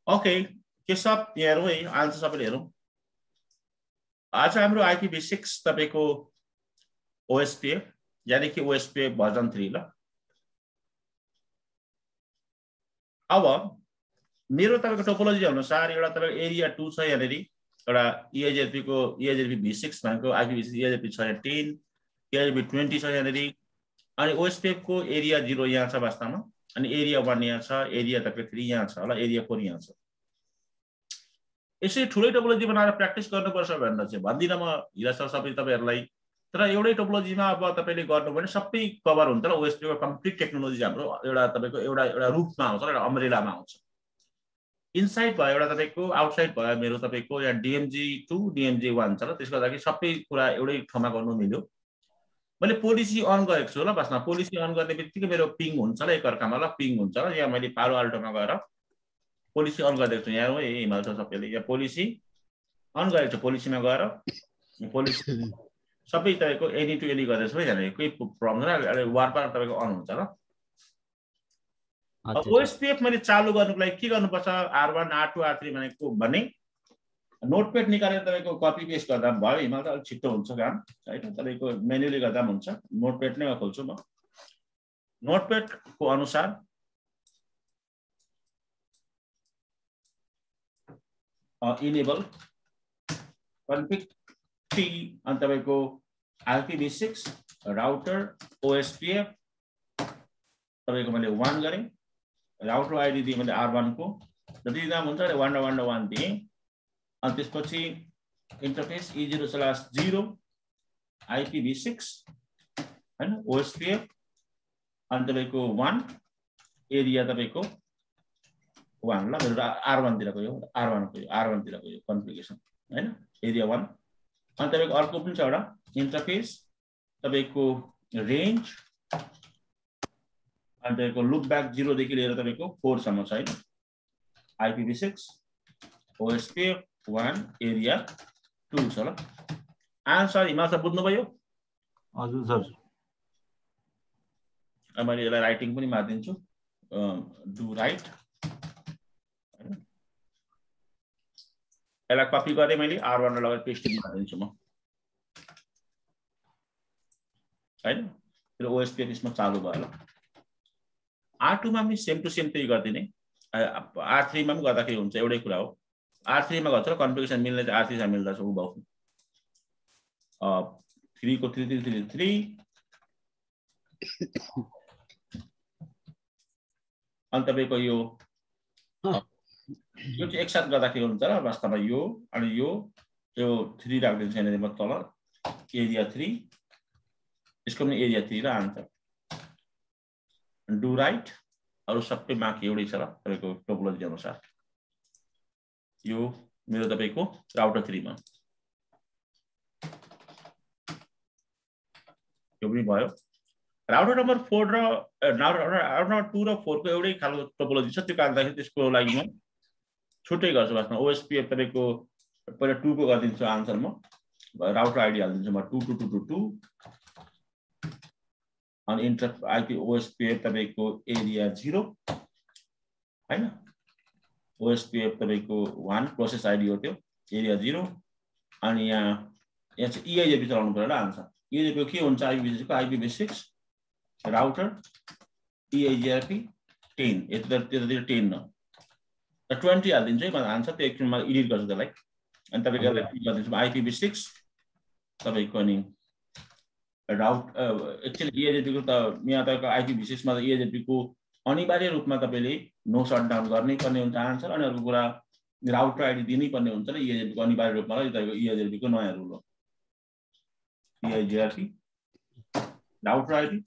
Okay के सब यहाँ हेरौँ है आन्सर सबैले हेरौँ। आज हाम्रो IPv6 तपाईको OSPF यानी कि OSPF भर्जन 3 ल। अब मेरो तपाईको टोपोलोजी अनुसार एउटा तपाईको एरिया 2 छ यहाँनेरि, एउटा EIGRP को EIGRP v6 भनेको IPv6 EIGRP छ यहाँ 10, EIGRP 20 छ यहाँनेरि, अनि OSPF को एरिया 0 यहाँ छ वास्तवमा, अनि एरिया 1 यहाँ छ, एरिया तपाईको 3 यहाँ छ होला, एरिया 4 यहाँ छ। यसै ठुलै टोपोलोजी बनाएर प्र्याक्टिस गर्नुपर्छ भनेर चाहिँ भन्दिनँ म हिरा सर सबै तपाईहरुलाई, तर एउटै टोपोलोजीमा अब तपाईले गर्नु भने सबै कभर हुन्छ र OSPF को कम्प्लिट टेक्नोलोजी हाम्रो एउटा तपाईको एउटा रूपमा आउँछ र एउटा अम्ब्रेलामा आउँछ। इनसाइड भयो एउटा तपाईको, आउटसाइड भयो मेरो तपाईको यहाँ DMG2 DMG1 छ र त्यसको लागि सबै कुरा एउटै ठाउँमा गर्नु मिल्यो। मैले पोलिसी अन गरेको छु ल, बसमा पोलिसी अन गर्ने बित्तिकै मेरो पिङ हुन्छ ल, एकअर्कामा ल पिङ हुन्छ र यहाँ मैले पालो अल्टोमा गएर पोलिसी अन गरेको छु। यहाँ हो हिमाल छ सबैले यहाँ पोलिसी अन गरेको छु, पोलिसीमा गएर पोलिसी सबै तपाईको एनी टु एनी गरेको छु है, केही प्रब्लम छैन, वारपार तपाईको अन हुन्छ र। अब OSPF मैले चालु गर्नुको लागि के गर्नुपर्छ, R1 R2 R3 भनेको भने नोटप्याड निकालेर तपाईको कपी पेस्ट गर्दा भयो, हिमाल त अलि छिटो हुन्छ काम हैन, तपाईको म्यानुअली गर्दा पनि हुन्छ। नोटप्याड नै खोल्छु म। नोटप्याड को अनुसार इनेबल कन्फिग T अनि तपाईको IPv6 राउटर OSPF तपाईको मैले 1 गरे, राउटर आईडी दिए मैले R1 को जति नाम हुन्छ 1.1.1 दिए, अनि त्यसपछि इन्टरफेस E0/0 IPv6 हैन OSPF अनि तपाईको 1 एरिया तपाईको 1 ल, मेरो R1 तिर गयो, R1 तिर गयो कन्फिगरेसन हैन, एरिया 1। अनि तपाईको अर्को पनि छ एउटा इन्टरफेस तपाईको रेन्ज अनि तपाईको लुप ब्याक 0 देखि लिएर तपाईको 4 सम्म छ हैन, IPv6 OSPF 1 एरिया 2 छ ल। आन्सर हिमाल सर बुझ्नु भयो? हजुर सर। मैले यसलाई राइटिङ पनि मार्दिन्छु, डु राइट यसलाई कपी गरे मैले R1 मा लगाएर पेस्ट गरिदिन्छु म हैन, र OSPF यसमा चालु भयो ल। R2 मा पनि सेम टु सेम त्यही गर्दिने, R3 मा पनि गर्दाखेरि हुन्छ, एउटै कुरा हो। R3 मा गर्छ कन्फिगरेसन मिल्ने चाहिँ R3 सँग मिल्दछ उ भयो। 3 को 3 अनि तपाईको यो चाहिँ एकसाथ गर्दाखेरि हुन्छ र वास्तवमा यो अनि यो 3 राख्दिन्छु यहाँनिर म तल एरिया 3, यसको पनि एरिया 3 र आन्सर डु राइट। अरु सबै बाँकी एउटै छ र तपाईको टोपोलोजी अनुसार। यो मेरो तपाईको राउटर 3 मा यो पनि भयो। राउटर नम्बर 4 र राउटर नम्बर 2 र 4 को एउटै खालको टोपोलोजी छ, त्यो कारणले त्यसको लागि म छुट्टै गर्छु। वास्तवमा OSPF तपाईको पहिला 2 को गरिदिन्छु आन्सर, म राउटर आईडी हाल्दिन्छु म 2222 अनि इन्टर IP OSPF तपाईको एरिया 0 हैन, OSPF तपाईको 1 प्रोसेस आईडी हो त्यो एरिया 0, अनि यहाँ चाहिँ EIGRP चलाउनु पर्यो ल आन्सर। EIGRP के हुन्छ IPv6 को IPv6 राउटर EIGRP 10 यतातिर 10 न 20 हाल्दिन्छु है म आन्सर, त्यो एकछिनमा एडिट गर्छु त्यसलाई। अनि तपाईको गरिदिन्छु IPv6 तपाईको अनि राउट एक्चुअली EIGRP को त यहाँ तपाईको IPv6 मा EIGRP को अनिवार्य रूपमा तपाईले नो शटडाउन गर्नै पर्ने हुन्छ आन्सर, अनि अर्को कुरा राउटर आईडी दिनै पर्ने हुन्छ र EIGRP को अनिवार्य रूपमा र यो तपाईको EIGRP को नयाँ रुल हो। EIGRP राउटर आईडी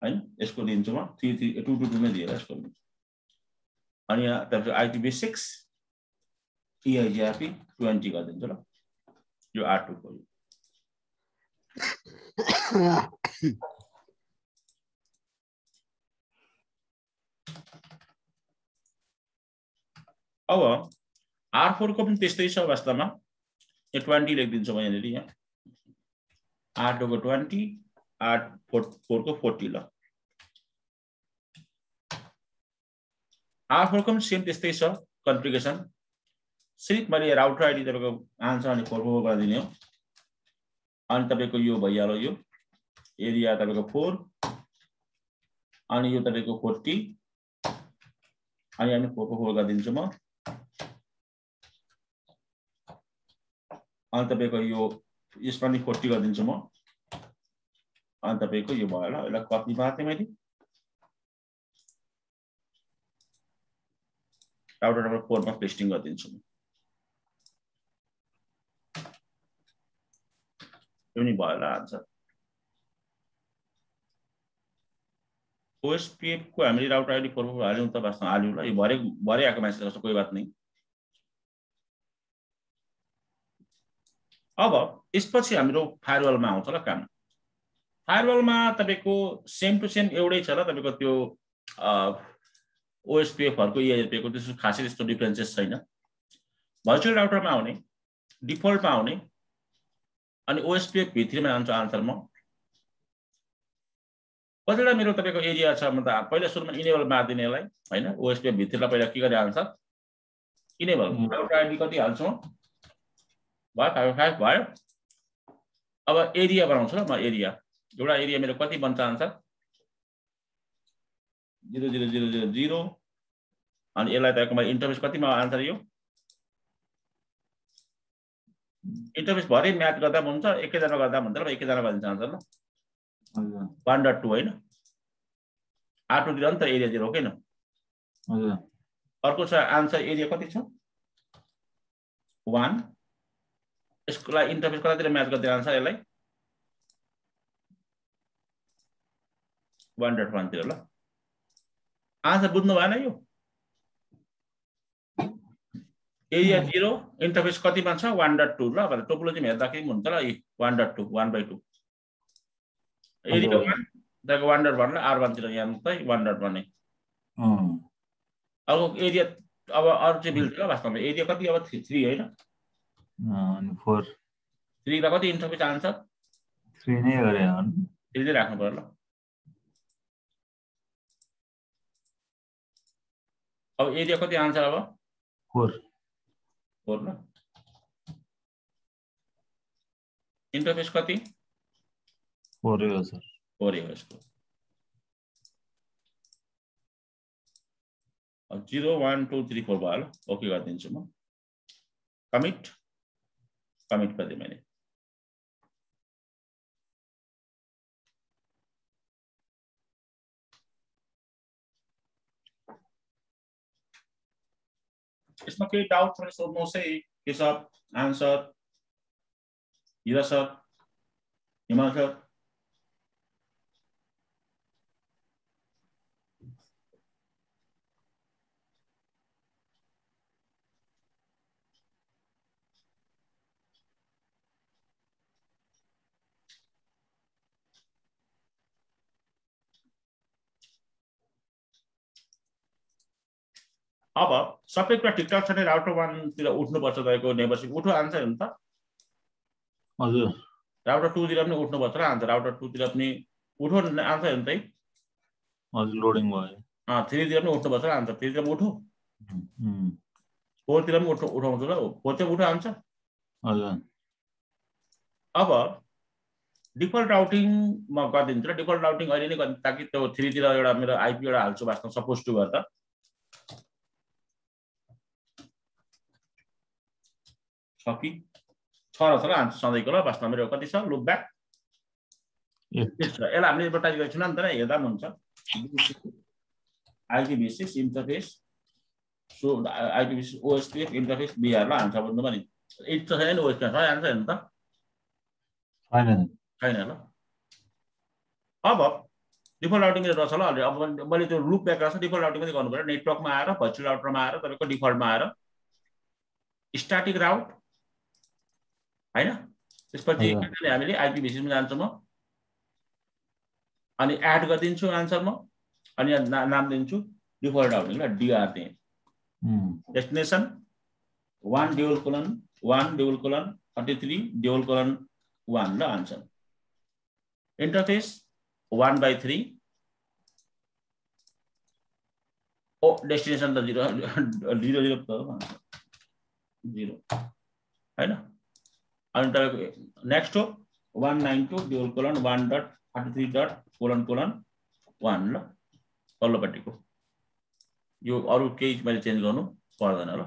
हैन, यसको दिन्छु म 222 नै दिएर यसको दिन्छु। अनि यहाँ तपाईको IPv6 EIGRP 20 गरिदिन्छु ल, यो R2 को। अब R4 को पनि त्यस्तै छ वास्तवमा, यो 20 लेखिदिन्छु म यहाँनिर, यहाँ R2 को 20 R4 को 40 ल। R4 को सेम त्यस्तै छ कन्फिगरेसन। सिर्फ मैले राउटर आइडी तपाईको आन्सर अनि 4 गरिदिने हो। अनि तपाईको यो भइहाल्यो, यो एरिया तपाईको 4 अनि यो तपाईको 40 अनि हामी 4 गरिदिन्छु म। अनि तपाईको यो यसमा नि 40 गरिदिन्छु म। अनि तपाईको यो भयो होला, यसलाई कपी मार्थे मैले राउटर नम्बर 4 मा पेस्टिङ गरिदिन्छु म। यो नि भयो होला आन्सर। OSPF को हामीले राउटर आइडी 4 हाल्यौं त वास्तवमा हाल्यौं ल, यो भरे आएको मान्छे जस्तो कोही बात नहीं। अब यसपछि हाम्रो फायरवलमा आउँछ ल काम। फायरवलमा तपाईको सेम टु सेम एउटै छ ल, तपाईको त्यो OSPF हरुको EIGRP को त्यस्तो खासै त्यस्तो डिफरेन्सेस छैन। भर्चुअल राउटरमा आउने, डिफल्टमा आउने अनि OSPF भित्रमा जान्छ आन्सर म। कतिवटा मेरो तपाईको एरिया छ, म त पहिला सुरुमा इनेबल मार्दिने यसलाई हैन। OSPF भित्रलाई पहिला के गरे आन्सर इनेबल, राउटर आइडी कति हाल्छु म भयो 5 भयो। अब एरिया बनाउँछु ल म। एरिया एउटा एरिया मेरो कति बन्छ आन्सर 00000 अनि यसलाई तपाईको मैले इन्टरफेस कतिमा आन्सर यो इन्टरफेस भरि म्याच गर्दा हुन्छ, एकैजना गर्दा हुन्छ ल, एकैजना गरिदिन्छ आन्सर ल। 1.2 हैन, R2 दिएर नि त एरिया 0 हो किन। हजुर अर्को छ आन्सर एरिया कति छ 1। यसको लागि इन्टरफेस कतातिर म्याच गर्दै आन्सर यसलाई 1.1 तिर ल। आन्सर बुझ्नु भएन यो। एरिया 0 इन्टरफेस कतिमा छ 1.2 ल। अब टोपोलोजी हेर्दाखेरि हुन्छ ल, 1.2 1/2 एरिया 1 दाको 1.1 ल। R1 तिर यहाँ त 1.1 नै। अब एरिया अब अरु चाहिँ बिल्ड ल वास्तवमा एरिया कति अब 3 हैन अनि 4 3 मा कति इन्टरफेस आन्सर 3 नै गरे 3 नै राख्नु पर्यो ल। अब एरिया कति आन्सर अब 4 ल। इन्टरफेस कति 4 हो सर 4 हो यसको। अब 0 1 2 3 4 भयो ल। ओके गरिदिन्छु म। कमिट गरिदिएँ मैले। इसमें कोई डाउट थोड़े सोध्नुहोस् है के छ आन्सर हिरा सर हिमाल सर। अब सबै कुरा ठिकठाक छ नि राउटर 1 तिर उठ्नु पर्छ तपाईको नेबरशिप उठो आन्सर हेर्नु त। हजुर राउटर 2 तिर पनि उठ्नु पर्छ र आन्सर राउटर 2 तिर पनि उठो आन्सर हेर्नु त है। हजुर लोडिङ भयो। 3 तिर पनि उठ्नु पर्छ र आन्सर 3 तिर पनि उठो। 4 तिर पनि उठाउँछु ल 4 तिर उठो आन्सर। हजुर अब डिफल्ट राउटिङ म गरिदिन्छु र डिफल्ट राउटिङ अहिले नै गर्दिन्छु ताकि त्यो 3 तिर एउटा मेरो आइपी एउटा हाल्छु वास्तवमा सपोज टु गर्दा छ कि छ र सर आन्सर सधैँको ल। वास्तवमा मेरो कति छ लुक ब्याक यसलाई हामीले एडभर्टाइज गरेको छैन नि त हेर्दा पनि हुन्छ। IPv6 interface so IPv6 OSPF interface BR ल आन्सर बुझ्नु पनि 8 छ छैन OSPF है आन्सर हेर्नु त छैन ल। अब डिफल्ट राउटिङ रहेछ ल अलरेडी। अब मैले त्यो लुप ब्याक गर्छ डिफल्ट राउटिङ पनि गर्नु पर्यो। नेटवर्कमा आएर भर्चुअल राउटरमा आएर तपाईको डिफल्टमा आएर स्ट्याटिक राउट हैन। त्यसपछि हामीले IPv6 मा जान्छु म अनि एड गरिदिन्छु आन्सर म अनि नाम दिन्छु डिफल्ट राउटिङ ल DR दिए। डेस्टिनेसन 1:1:1:33:1 ल आन्सर। इन्टरफेस 1/3 ओ डेस्टिनेसन त 0 0 0 त हो 0 हैन अनि तपाईको नेक्स्ट हो 192:1.33.::1 ल तल्लोपट्टिको यो अरु केही मैले चेन्ज गर्नु पर्दैन ल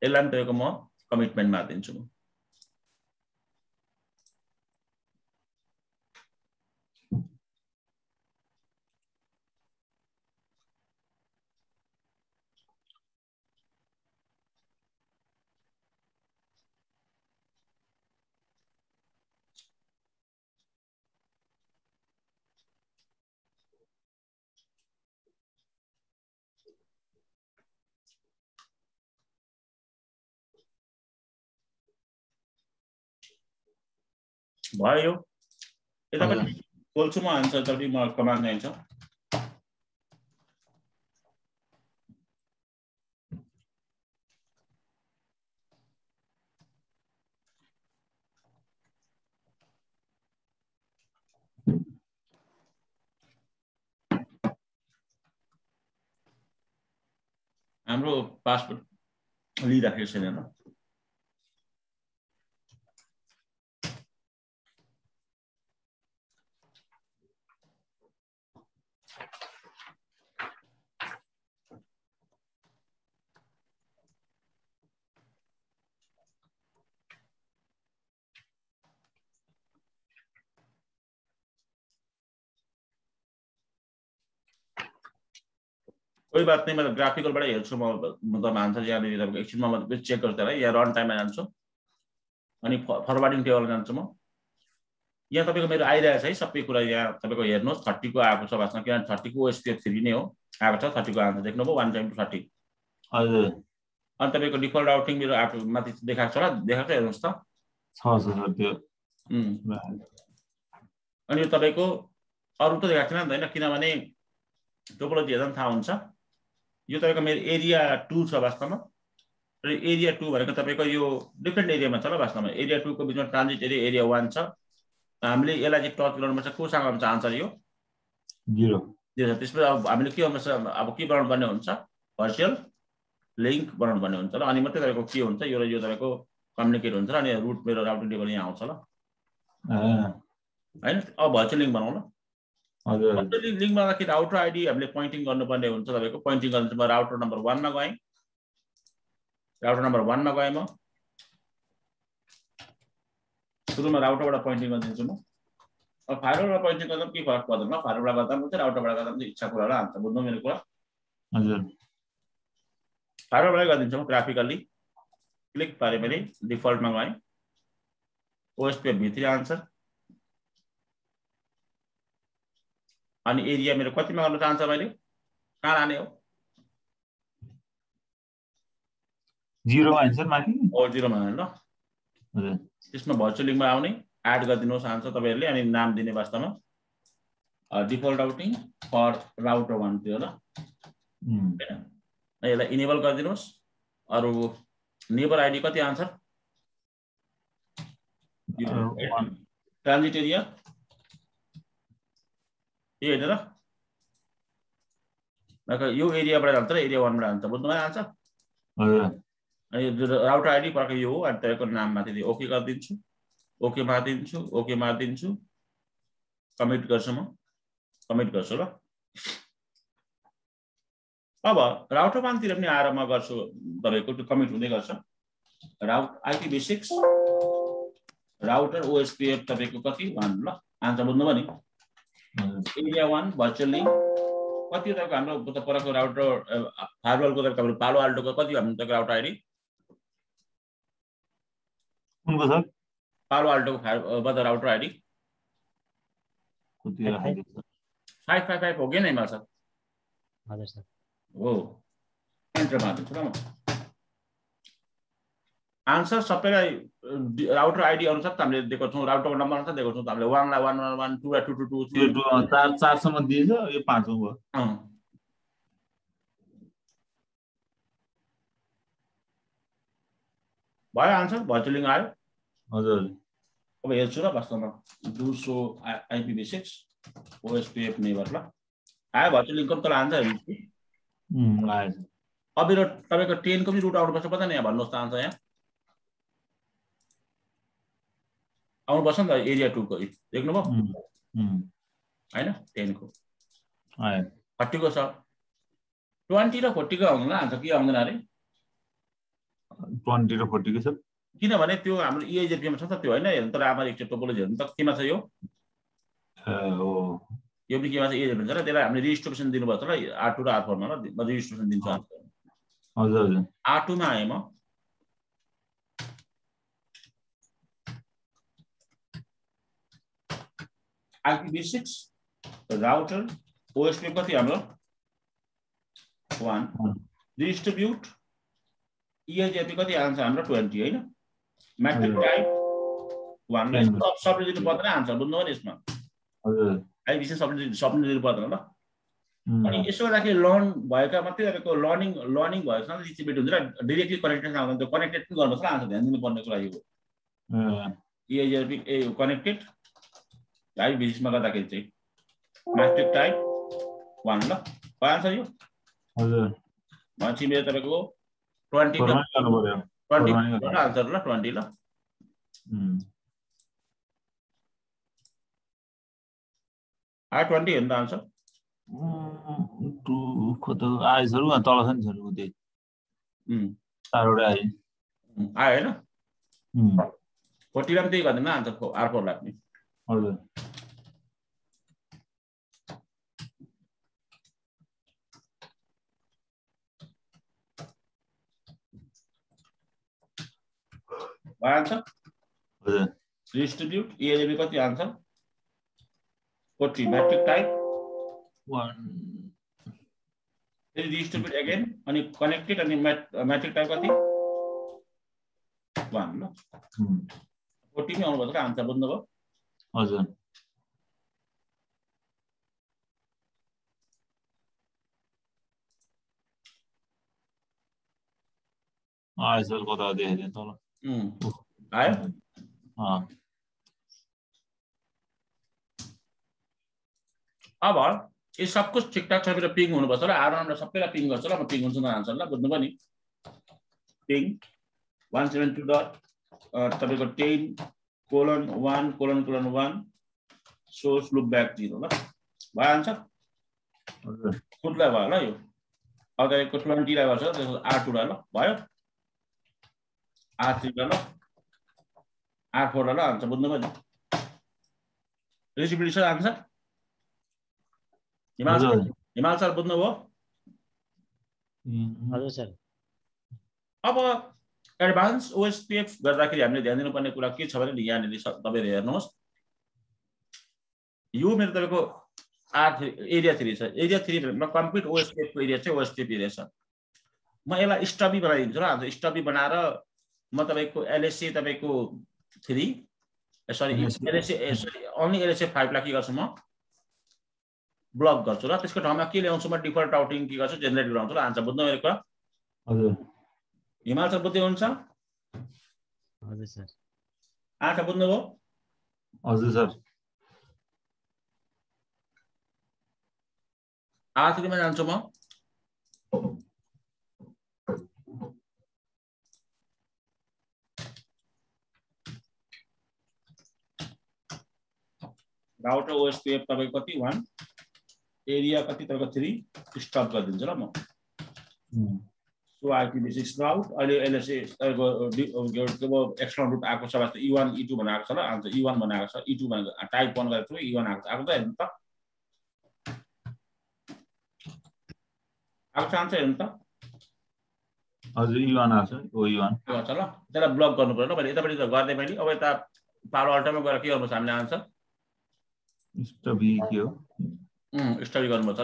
यसलाई पनि तपाईको म कमिटमेन्ट मार्दिन्छु म भयो यतापट्टि खोल्छु म आन्सर जति म कमान्ड जान्छ हाम्रो पासपोर्ट लिइराखेको छैन ल कोही बात नहीं मतलब ग्राफिकलबाट हेर्छु म मतलब आन्सर यहाँ तपाईको एकछिनमा म चेक गर्छु है यहाँ रन टाइममा जान्छु अनि फरवर्डिङ टेबलमा जान्छु म यहाँ तपाईको मेरो आइरहेछ है सबै कुरा यहाँ तपाईको हेर्नुस् 30 को आएको छ वास्तवमा किन 30 को ओएसपीएफ 3 नै हो आएको छ 30 को आन्सर देख्नुभयो 1 टाइम टु 30 हजुर अनि तपाईको डिफल्ट राउटिङ मेरो आएको माथि देखाएको छ ल देखाएको छ हेर्नुस् त छ सर त्यो अनि यो तपाईको अरु त देखाएको छैन नि हैन किनभने टोपोलोजी हेर्दा थाहा हुन्छ यो तपाईको मेरो एरिया 2 छ वास्तवमा र एरिया 2 भनेको तपाईको यो डिफरेन्ट एरियामा छ ल वास्तवमा एरिया 2 को बीचमा ट्रान्जिट एरिया 1 छ हामीले यसलाई चाहिँ टच गर्नुपर्छ कोसँग हुन्छ आन्सर यो 0 त्यसपछि अब हामीले के हुन्छ अब के बनाउनु पर्ने हुन्छ भर्चुअल लिंक बनाउनु पर्ने हुन्छ ल अनि मात्रै तपाईको के हुन्छ यो र यो तपाईको कम्युनिकेट हुन्छ अनि रुट मेरो राउटिङ टेबल यहाँ आउँछ ल हैन अब भर्चुअल लिंक बनाउँ ल हजुर भर्चुअल लिंक बनाउँदाखेरि राउटर आइडी हामीले पोइन्टिङ गर्नुपर्ने हुन्छ तपाईको पोइन्टिङ गर्नु म राउटर नम्बर 1 मा गएँ राउटर नम्बर 1 मा गएँ म सुरुमा राउटरबाट पोइन्टिङ गरिदिन्छु म अब फायरवलबाट पोइन्टिङ गर्दा के फरक पर्दैन ल फायरवलबाट गर्दा पनि राउटरबाट गर्दा पनि इच्छा कुरा होला हुन्छ बुझ्नु मेरो कुरा हजुर फायरवलबाट गरिदिन्छु म ग्राफिकली क्लिक पारे मैले डिफल्टमा गएँ ओएसपीएफ भित्री आन्सर अनि एरिया मेरो कतिमा गर्न चाहन्छ मैले कहाँ लाने हो 0 आन्सर माथि ओ 0 मा ल हजुर त्यसमा भर्चुअल लिंकमा आउने एड गरिदिनुहोस् आन्सर तपाईहरुले अनि नाम दिने वास्तवमा डिफल्ट राउटिङ फर राउटर 1 थियो ल हैन यसलाई इनेबल गरिदिनुहोस् अरु नेबर आइडी कति आन्सर ट्रान्जिट एरिया यो हेर्नु ल यो एरियाबाट जान्छ र एरिया 1 बाट जान्छ बुझ्नु भयो आन्सर हजुर अनि राउटर आइडी पक्कै यो हो अनि तपाईको नाम माथि ओके गरिदिन्छु ओके मार्दिन्छु कमिट गर्छु म कमिट गर्छु ल अब राउटर 1 तिर पनि आएर म गर्छु तपाईको कमिट हुँदै गर्छ राउट IPv6 राउटर OSPF तपाईको कति 1 ल आन्सर बुझ्नु भयो नि एरिया 1 भर्चुअल लिंक कति तपाईको हाम्रो परको राउटर फायरवलको तपाईको पालो आल्टोको कति हाम्रो तपाईको राउटर आइडी कुनको सर पालो आल्टोको फायरवल राउटर आइडी कति राखेको छ 555 हो कि नै सर हजुर सर हो एन्टर मार्दिन्छु ल म आन्सर सबैलाई राउटर आइडी अनुसार हामीले दिएको छौं राउटरको नम्बर अनुसार दिएको छौं हामीले 1 लाई 111 2 लाई 222 3 4 सम्म दिएछ यो 5 हो भयो आन्सर भर्चुअल लिंक आयो हजुर अब हेर्छु र वास्तवमा do so IPv6 OSPF neighbour ल आयो भर्चुअल लिंक को त आन्सर हेर्नु आएछ अब मेरो तपाईको 10 को पनि रुट आउनुपर्छ पत्ता नि यहाँ भन्नुहोस् त आन्सर यहाँ आउनुपर्छ नि त एरिया 2 को देख्नुभयो हैन 10 को आयो 30 को छ 20 र 40 को आउँदैन आन्सर के आउँदैन अरे 20 र 40 को छ किनभने त्यो हाम्रो EIZP मा छ त त्यो हैन हेर्नु त राम्रो एकचोटि टोपोलोजी हेर्नु त केमा छ यो हो यो पनि केमा छ EIZP हुन्छ र त्यसलाई हामीले रेजिस्ट्रेसन दिनुपर्छ ल R2 र R4 मा ल रेजिस्ट्रेसन दिन्छ हजुर हजुर R2 मा आए म IPv6 राउटर OSP कति हाम्रो 1 डिस्ट्रिब्युट EIZP कति आन्सर हाम्रो 20 हैन मैट्रिक टाइप 1 सब सबले दिनु पर्दैन आन्सर बुझ्नुभयो नि यसमा हजुर IPv6 सबले दिनु पर्दैन ल अनि यसो गर्दाखेरि लर्न भएका मात्रै तपाईको लर्निङ भएको छ डिस्ट्रिब्युट हुन्छ र डाइरेक्टली कनेक्टेड आउँदैन त्यो कनेक्टेड पनि गर्नुपर्छ आन्सर ध्यान दिनु पर्ने कुरा यो EIZP कनेक्टेड IPv6 मा गर्दाखेरि चाहिँ मैट्रिक टाइप 1 ल आन्सर यो हजुर मान्छे मेरो तपाईको 20 को आन्सर ल 20 ल R20 हेर्नु त आन्सर कता आएछ रु तल छ नि सर उतै चारवटा आयो आयो हैन 40 मा त्यही गर्दैन आन्सर R4 लाग्ने हजुर आन्सर हजुर डिस्ट्रिब्युट EIZP कति answer 40 metric type 1 distribute again अनि कनेक्टेड अनि मैट्रिक टाइप कति 1 ल 40 नै आउनुपर्छ आन्सर बुझ्नुभयो हजुर आयो सर कता देखेँ तल आयो अब यो सब कुछ ठिकठाक छ मेरो पिङ हुनुपर्छ ल R1 र सबैलाई पिङ गर्छ ल म पिङ हुन्छ न आन्सर ल बुझ्नुभयो नि पिङ 172 डट तपाईको 10:1:1 सोर्स लुप ब्याक 0 ल भयो आन्सर हजुर कुटलाई भयो ल यो अब तपाईको 20 लाई गर्छ त्यसको R2 लाई ल भयो R3 लाई ल R4 लाई ल आन्सर बुझ्नुभयो नि रेसिपिटी छ आन्सर हिमाल सर बुझ्नुभयो हजुर सर अब एडभान्स OSPF गर्दाखेरि हामीले ध्यान दिनुपर्ने कुरा के छ भने यहाँनिर तपाईहरु हेर्नुहोस् यो मेरो तपाईको R3 एरिया 3 छ एरिया 3 मा कम्प्लिट OSPF को एरिया चाहिँ OSPF एरिया छ म यसलाई स्टबी बनाइदिन्छु र आज स्टबी बनाएर म तपाईको LSA तपाईको 3 sorry LSA sorry only LSA 5 लाई के गर्छु म ब्लक गर्छु र त्यसको ठाउँमा के ल्याउँछु म डिफल्ट राउटिङ के गर्छु जेनेरेट गराउँछु र आन्सर बुझ्नु मेरो कुरा हजुर हिमाल सर बुझ्दै हुन्छ हजुर सर आन्सर बुझ्नुभयो हजुर सर R3 मा जान्छु म राउटर OSPF तपाईको कति 1 एरिया कति तपाईको 3 स्टप गरिदिन्छु ल म सो IPv6 राउट अहिले LSA तपाईको एक्सटर्नल रुट आएको छ वास्ते E1 E2 बनाएको छ ल आन्सर E1 बनाएको छ E2 भनेको टाइप 1 गरेको छु E1 आएको त हेर्नु त आएको छ आन्सर हेर्नु त हजुर E1 आछ ओ E1 ल त्यसलाई ब्लक गर्नु पर्यो ल मैले यतापटि त गर्दै मैले अब यता पालो अल्टरमा गएर के गर्नुपर्छ हामीले आन्सर स्टबी के हो स्टडी गर्नुपर्छ ल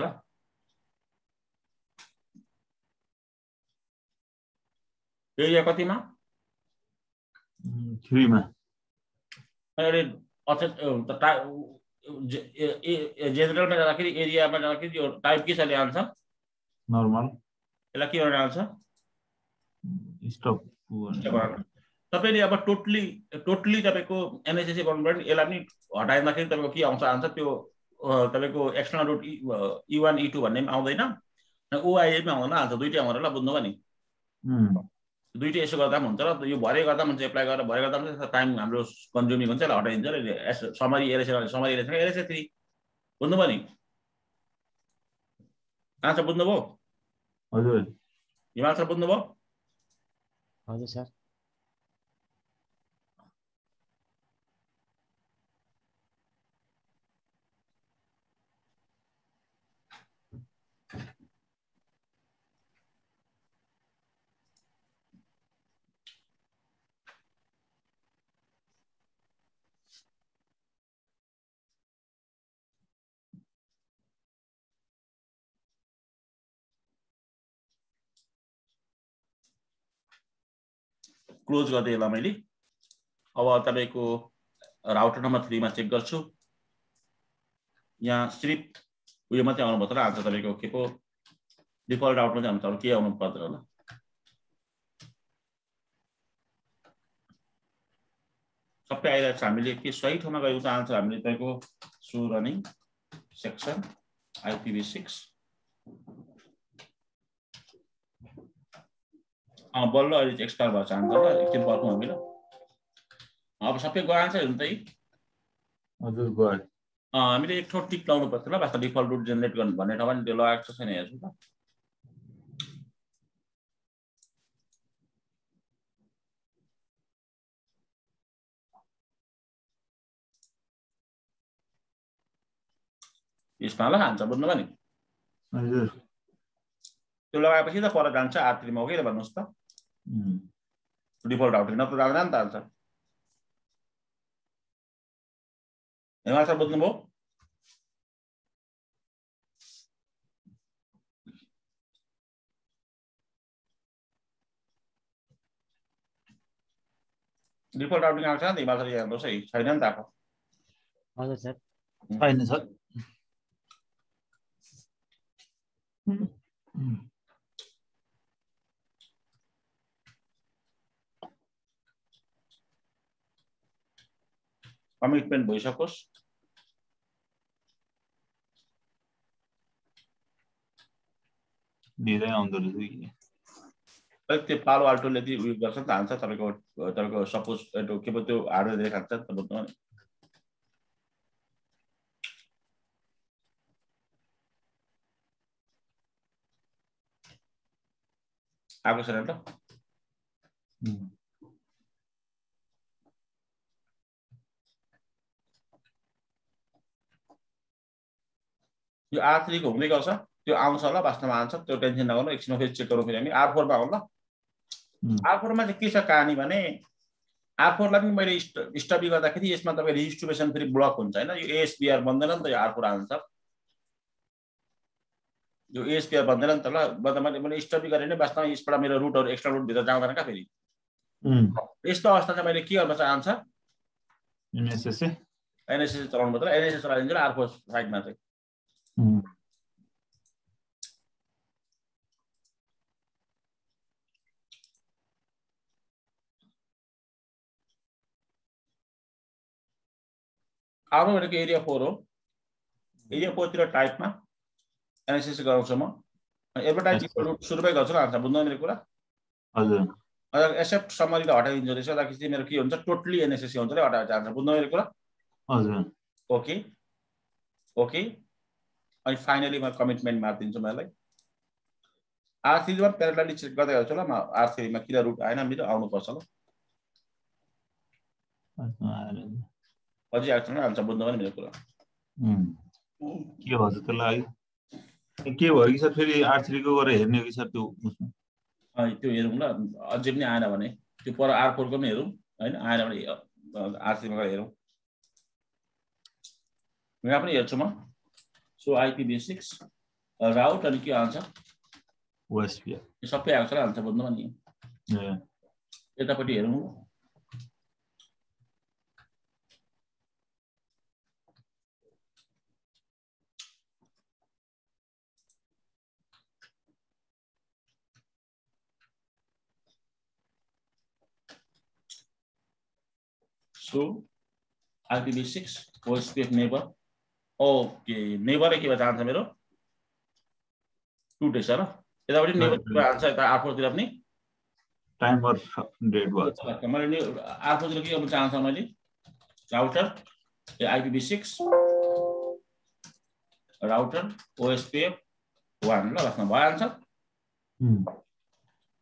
एरिया कतिमा 3 मा अहिले जेनरलमा जाँदाखेरि एरियामा जाँदाखेरि यो टाइप के छ ले आन्सर नर्मल यसलाई के गर्न आउँछ स्टप तपाईले अब टोटली तपाईको NSSA गर्नुपर्ने यसलाई पनि हटाइँदाखेरि तपाईको के आउँछ आन्सर त्यो तपाईको एक्सटर्नल रुट E1 E2 भन्ने पनि आउँदैन ओआइएमा हुँदैन हाल्छ दुईटै आउँछ ल बुझ्नुभयो नि दुईटै यसो गर्दा पनि हुन्छ र यो भरे गर्दा पनि हुन्छ एप्लाई गरेर भरे गर्दा पनि टाइम हाम्रो कन्ज्युमिङ हुन्छ ल हटाइदिन्छ र समरी एरेस 3 बुझ्नुभयो नि आन्सर बुझ्नुभयो हजुर हिमाल सर बुझ्नुभयो हजुर सर क्लोज गर्दै ल मैले अब तपाईको राउटर नम्बर 3 मा चेक गर्छु यहाँ सिर्फ उयो मात्रै आउनु पर्छ र आन्सर तपाईको के को डिफल्ट राउटमा चाहिँ आउँछ के आउनु पर्दैन होला सबै आइरहेको छ हामीले के सही ठाउँमा गएको छ आन्सर हामीले तपाईको सो रनिङ सेक्सन IPv6 बल्ल अहिले एक्सपायर भएको छ आन्सर ल एकछिन पर्खौँ हामी ल अब सबै गयो आन्सर हेर्नु त हजुर गयो हामीले एक ठाउँ टिक लाउनु पर्छ ल वास्तव डिफल्ट रुट जेनेरेट गर्नु भन्ने ठाउँमा त्यो लगाएको छ छैन हेर्छु त यसमा ल आन्सर बुझ्नुभयो नि हजुर त्यो लगाएपछि त पर जान्छ R3 मा हो कि भन्नुस् त डिफल्ट राउटर नत्र जाँदैन नि त आन्सर हेमा सर बुझ्नुभयो डिफल्ट राउटिङ आउँछ नि हिमाल सर हेर्नुहोस् है छैन नि त आएको हजुर सर छैन सर कमिटमेन्ट भइसकोस् धेरै आउँदो रहेछ त्यो पालो आल्टोले चाहिँ उयो गर्छ नि त हान्छ तपाईँको सपोज के पो त्यो हार्डवेयर धेरै खान्छ नि त बुझ्नु नि आएको छैन त यो R3 को हुँदै गर्छ त्यो आउँछ ल वास्तवमा आउँछ त्यो टेन्सन नगर्नु एकछिनमा फेरि चेक गरौँ फेरि हामी R4 मा आउँ ल R4 मा चाहिँ के छ कहानी भने R4 लाई पनि मैले स्टडी गर्दाखेरि यसमा तपाईँ रेजिस्ट्रेसन फेरि ब्लक हुन्छ हैन यो ASPR बन्दैन नि त यो R4 आन्सर यो ASPR बन्दैन नि त ल मैले स्टडी गरेँ नि वास्तवमा यसबाट मेरो रुटहरु एक्स्ट्रा रुट भित्र जाँदैन का फेरि यस्तो अवस्था चाहिँ मैले के गर्नु पर्छ आन्सर NSS चलाउनु पर्छ NSS चलाइदिन्छ R4 साइडमा चाहिँ आउनु भनेको एरिया 4 हो एरिया 4 तिर टाइपमा एनालिसिस गराउँछु म एडभर्टाइजिङ रुट सुरुमै गर्छु ल आन्सर बुझ्नु मेरो कुरा हजुर अझ एक्सेप्ट समरीले हटाइदिन्छ रहेछ त्यसपछि चाहिँ मेरो के हुन्छ टोटली एनएसएस हुन्छ रे हटाएर जान्छ बुझ्नु मेरो कुरा हजुर ओके ओके अनि फाइनली म कमिटमेन्ट मार्दिन्छु मलाई R3 मा प्यारालली चेक गर्दै गर्छु ल म R3 मा किन रुट आएन मेरो आउनु पर्छ ल अझै आएको छैन आन्सर बुझ्नु पनि मेरो कुरा के भन्छ त्यसलाई के भयो कि सर फेरि R3 को गरेर हेर्ने हो कि सर त्यो त्यो हेरौँ ल अझै पनि आएन भने त्यो पर R4 को पनि हेरौँ हैन आएन भने R3 मा गएर हेरौँ यहाँ पनि हेर्छु म सो IPv6 राउट अनि के आउँछ OSPF यो सबै आउँछ ल आन्सर बुझ्नु नि यतापट्टि हेरौँ So IPv6 OSPF neighbor. Okay, neighbor के भन्छ आन्सर मेरो टुटेछ ल यतापट्टि नेबरको आन्सर यता R4 तिर पनि टाइमर डेट भयो मैले R4 तिर के गर्नु चाहन्छ मैले राउटर IPv6 राउटर OSPF 1 ल वास्तवमा भयो आन्सर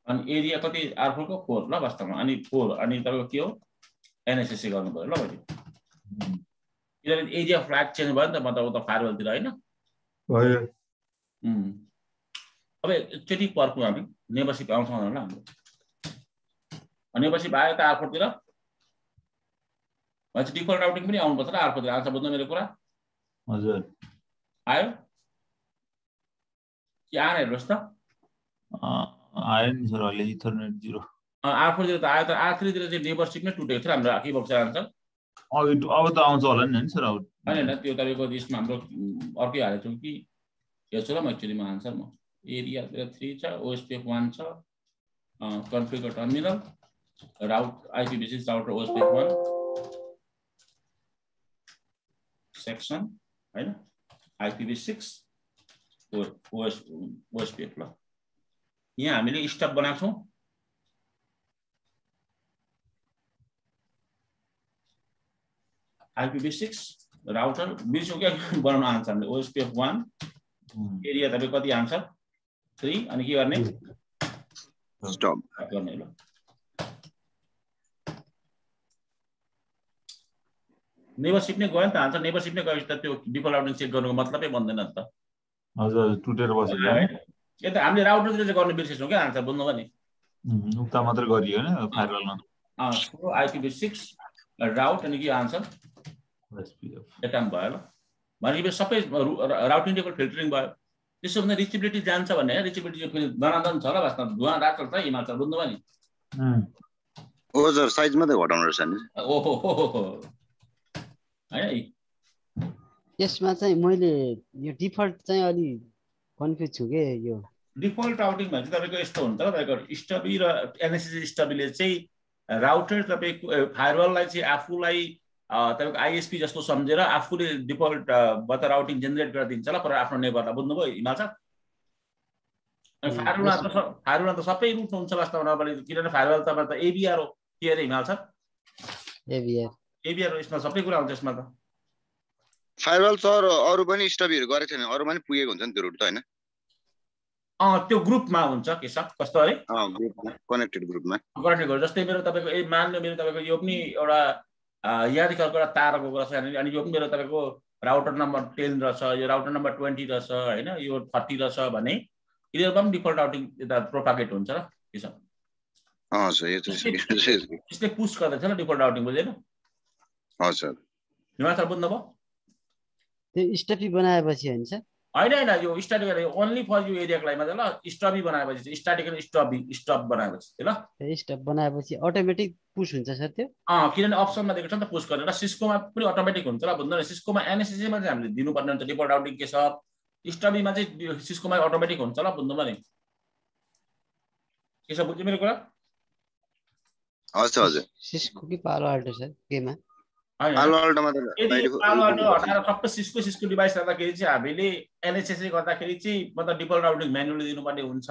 अनि एरिया कति R4 को 4 ल वास्तवमा अनि 4 अनि तपाईको के हो NSSC गर्नु पर्यो ल मैले किनभने एरिया फ्ल्याग चेन्ज भयो नि त मतलब उता फायरवल तिर हैन भयो अब एकचोटि पर्खौँ हामी नेबरशिप आउँछ होला हाम्रो नेबरशिप आयो त R4 तिर भन्छ डिफल्ट राउटिङ पनि आउनु पर्छ र R4 तिर आन्सर बुझ्नु मेरो कुरा हजुर आयो के आएन हेर्नुस् त आयो नि सर अहिले इथरनेट 0 R4 तिर त आयो त R3 तिर चाहिँ नेबरशिप नै टुटेको थियो हाम्रो के भएको छ आन्सर अब त आउँछ होला नि सर अब हैन त्यो तपाईको लिस्टमा हाम्रो अर्कै हालेछौँ कि हेर्छु ल म एक्चुअली म आन्सर म एरिया तिर 3 छ OSPF 1 छ कन्फिगर टर्मिनल राउट IPv6 राउटर OSPF 1 सेक्सन हैन IPv6 OSPF ल यहाँ हामीले स्टप बनाएको छौं IPv6 राउटर बिर्स्यौं के बनाउन आन्सर हामीले OSPF 1 एरिया तपाईको कति आन्सर 3 अनि के गर्ने स्टप गर्ने ल नेबरशिप नै गयो नि त आन्सर नेबरशिप नै गएपछि त त्यो डिफल्ट राउटिङ चेक गर्नुको मतलबै बन्दैन नि त हजुर टुटेर बसेको यो त हामीले राउटरतिर चाहिँ गर्न बिर्सेछौं के आन्सर बुझ्नु भने उता मात्र गरियो हैन फायरवलमा IPv6 राउट अनि के आन्सर एटम भयो ल भनेपछि सबै राउटिङ टेबल फिल्टरिङ भयो त्यसो भने रिचेबिलिटी जान्छ भन्ने हैन रिचेबिलिटी चाहिँ फेरि दनादन छ ल वास्तवमा धुवा राख्छ त हिमालय बुझ्नु भने ओ सर साइज मात्रै घटाउनु रहेछ नि ओहो है यसमा चाहिँ मैले यो डिफल्ट चाहिँ अलि कन्फ्युज छु के यो डिफल्ट राउटिङ भन्छ तपाईको यस्तो हुन्छ तपाईको स्टबी र NSSC स्टबीले चाहिँ राउटर तपाईको फायरवललाई चाहिँ आफूलाई तपाईको ISP जस्तो सम्झेर आफूले डिफल्ट बाट राउटिङ जेनेरेट गरेर दिन्छ ल पर आफ्नो नेबरलाई बुझ्नुभयो हिमाल सर अनि फायरवलमा त सबै रुट हुन्छ वास्तवमा नभए किनभने फायरवल त ABR हो के अरे हिमाल सर ABR हो यसमा सबै कुरा हुन्छ यसमा त फायरवल सर अरु पनि स्टबीहरु गरेको छैन अरुमा पनि पुगेको हुन्छ नि त्यो रुट त हैन त्यो ग्रुपमा हुन्छ के सब कस्तो अरे ग्रुपमा कनेक्टेड ग्रुपमा कनेक्टेड गर्छ जस्तै मेरो तपाईको मान्नु मेरो तपाईको यो पनि एउटा यादिकलको एउटा तारको कुरा छ अनि यो पनि मेरो तपाईको राउटर नम्बर 10 रहेछ यो राउटर नम्बर 20 रहेछ हैन यो 30 रहेछ भने यिनीहरुमा पनि डिफल्ट राउटिङ यता प्रोपागेट हुन्छ र के छ सर यो चाहिँ यसले पुश गर्दैछ ल डिफल्ट राउटिङ बुझ्दैन सर हिमाचल बुझ्नुभयो त्यो स्टपी बनाएपछि हैन सर हैन यो स्ट्याटिक ओन्ली फर यो एरियाको लागि मात्र ल स्टबी बनाएपछि चाहिँ स्ट्याटिकल स्टप बनाएपछि ल स्टप बनाएपछि अटोमेटिक पुश हुन्छ सर त्यो किनभने अप्सनमा दिएको छ नि त पुश गरेर सिस्कोमा पनि अटोमेटिक हुन्छ ल बुझ्नु न सिस्कोमा NSSC मा चाहिँ हामीले दिनुपर्ने हुन्छ डिफल्ट राउटिङ के छ स्टबीमा चाहिँ सिस्कोमा अटोमेटिक हुन्छ ल बुझ्नु भने के छ बुझ्नु मेरो कुरा हजुर सिस्को कि पालो अल्टो सर केमा पालो अल्टोमा त हटाएर सबै सिस्को डिभाइस राख्दाखेरि चाहिँ हामीले NSSC गर्दाखेरि चाहिँ मतलब डिफल्ट राउटिङ म्यानुअली दिनुपर्ने हुन्छ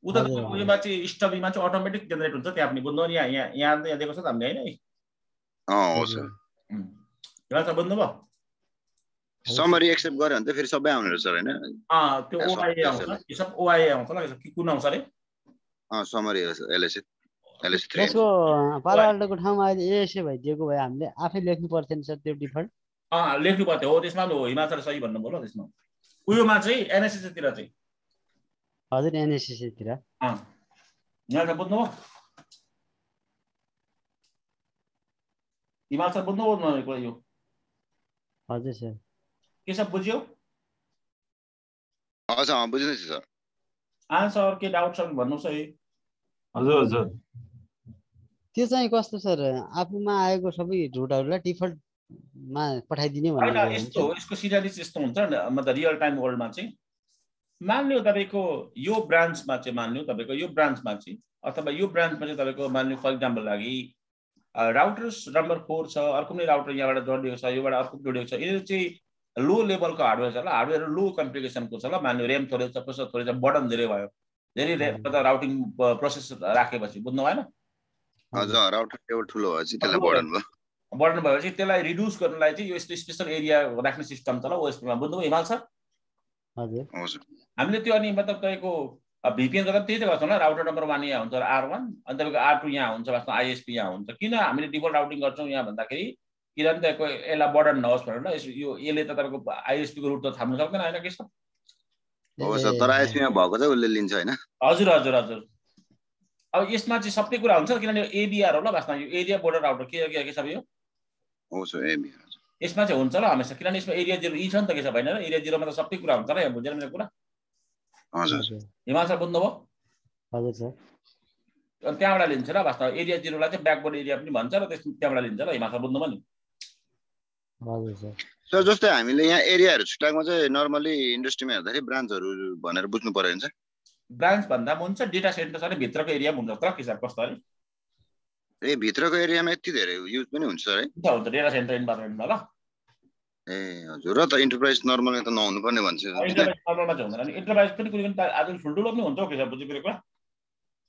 उता उयोमा चाहिँ स्टबीमा चाहिँ अटोमेटिक जेनेरेट हुन्छ त्यहाँ पनि बुझ्नु नि यहाँ दिएको छ त हामीले हैन हो सर यहाँ त बुझ्नुभयो समरी एक्सेप्ट गरे भने त फेरि सबै आउने रहेछ हैन त्यो OIA आउँछ यो सब OIA आउँछ ल के कुन आउँछ रे समरी LS3 त्यसको पालो अल्टोको ठाउँमा अहिले ASA भइदिएको भए हामीले आफै लेख्नु पर्थ्यो नि सर त्यो डिफल्ट लेख्नु पर्थ्यो हो त्यसमा हो हिमाचल सही भन्नुभयो ल त्यसमा उयोमा चाहिँ NSSC तिर चाहिँ हजुर NSSC तिर यहाँ त बुझ्नुभयो हिमाचल बुझ्नुभयो न कुरा यो हजुर सर के सब बुझ्यो हजुर बुझ्नु छ सर आन्सर के डाउट छ भन्नुस् है हजुर त्यो चाहिँ कस्तो सर आफूमा आएको सबै रुटहरुलाई डिफल्टमा पठाइदिने हैन यसको सिनारियो यस्तो हुन्छ मतलब रियल टाइम वर्ल्डमा चाहिँ मान्नु तपाईको यो ब्रान्चमा चाहिँ मान्नु तपाईको यो ब्रान्चमा चाहिँ अथवा यो ब्रान्चमा चाहिँ तपाईको मान्नु फर एक्जाम्पल लागि राउटर्स नम्बर 4 छ अर्को कुनै राउटर यहाँबाट जोडिएको छ योबाट अर्को जोडिएको छ यो चाहिँ लो लेभलको हार्डवेयर छ ल, हार्डवेयर लो कम्प्लिकेसनको छ ल, मान्यो रेम थोरै छ, प्रोसेसर थोरै छ, बर्डन धेरै भयो, धेरै राउटिङ प्रोसेस राखेपछि बुझ्नु भएन? हजुर राउटर टेबल ठुलो भएपछि त्यसलाई बर्डन भयो। बर्डन भएपछि त्यसलाई रिड्युस गर्नलाई चाहिँ यो यस्तो स्पेसल एरिया राख्ने सिस्टम छ ल ओएसपीमा, बुझ्नुभयो हिमाल सर? हजुर हामीले त्यो अनि मतलब तपाईँको भिपिएन गर्दा त्यही त गर्छौँ ल, राउटर नम्बर 1 यहाँ हुन्छ R1 अनि तपाईँको R2 यहाँ हुन्छ, वास्तवमा आइएसपी यहाँ हुन्छ। किन हामीले डिफल्ट राउटिङ गर्छौँ यहाँ भन्दाखेरि किनभने तपाईँको यसलाई बर्डन नहोस् भनेर ल, यो यसले त तपाईँको आइएसपीको रुट त थाम्नु सक्दैन होइन के छ? हो सर, तर आइएसपीमा भएको चाहिँ उसले लिन्छ होइन? हजुर हजुर हजुर। अब यसमा चाहिँ सबै कुरा हुन्छ किनभने एबिआर हो ल, वास्तवमा यो एरिया बोर्डर राउटर के छ यो? हो सर एबिआर यसमा चाहिँ हुन्छ ल हमेसा, किनभने यसमा एरिया 0 छ नि त, के छ भएन र एरिया 0मा त सबै कुरा हुन्छ ल, यहाँ बुझेर मेरो कुरा? हजुर हिमाल सर बुझ्नुभयो? हजुर सर। अनि त्यहाँबाट लिन्छ र वास्तवमा एरिया 0लाई चाहिँ ब्याकबोर्ड एरिया पनि भन्छ र त्यहाँबाट लिन्छ ल, हिमाल सर बुझ्नुभयो नि? हजुर सर। सर जस्तै हामीले यहाँ एरियाहरू छुट्याएको चाहिँ नर्मली इन्डस्ट्रीमा हेर्दाखेरि ब्रान्चहरू भनेर बुझ्नु पर्यो नि सर? ब्रान्च भन्दा पनि हुन्छ डेटा सेन्टर छ भित्रको एरिया पनि हुन्छ त, के सर कस्तो अरे? ए भित्रको एरियामा यति धेरै युज पनि हुन्छ सर है? हुन्छ डेटा सेन्टर इन्भाइरोमेन्टमा ल। ए हजुर, र त इन्टरप्राइज नर्मलमा त नहुनु पर्ने भन्छ। इन्टरप्राइज नर्मलमा चाहिँ हुँदैन, इन्टरप्राइज पनि कुनै पनि आज ठुल्ठुलो पनि हुन्छ के सर, बुझ्नु पऱ्यो कुरा?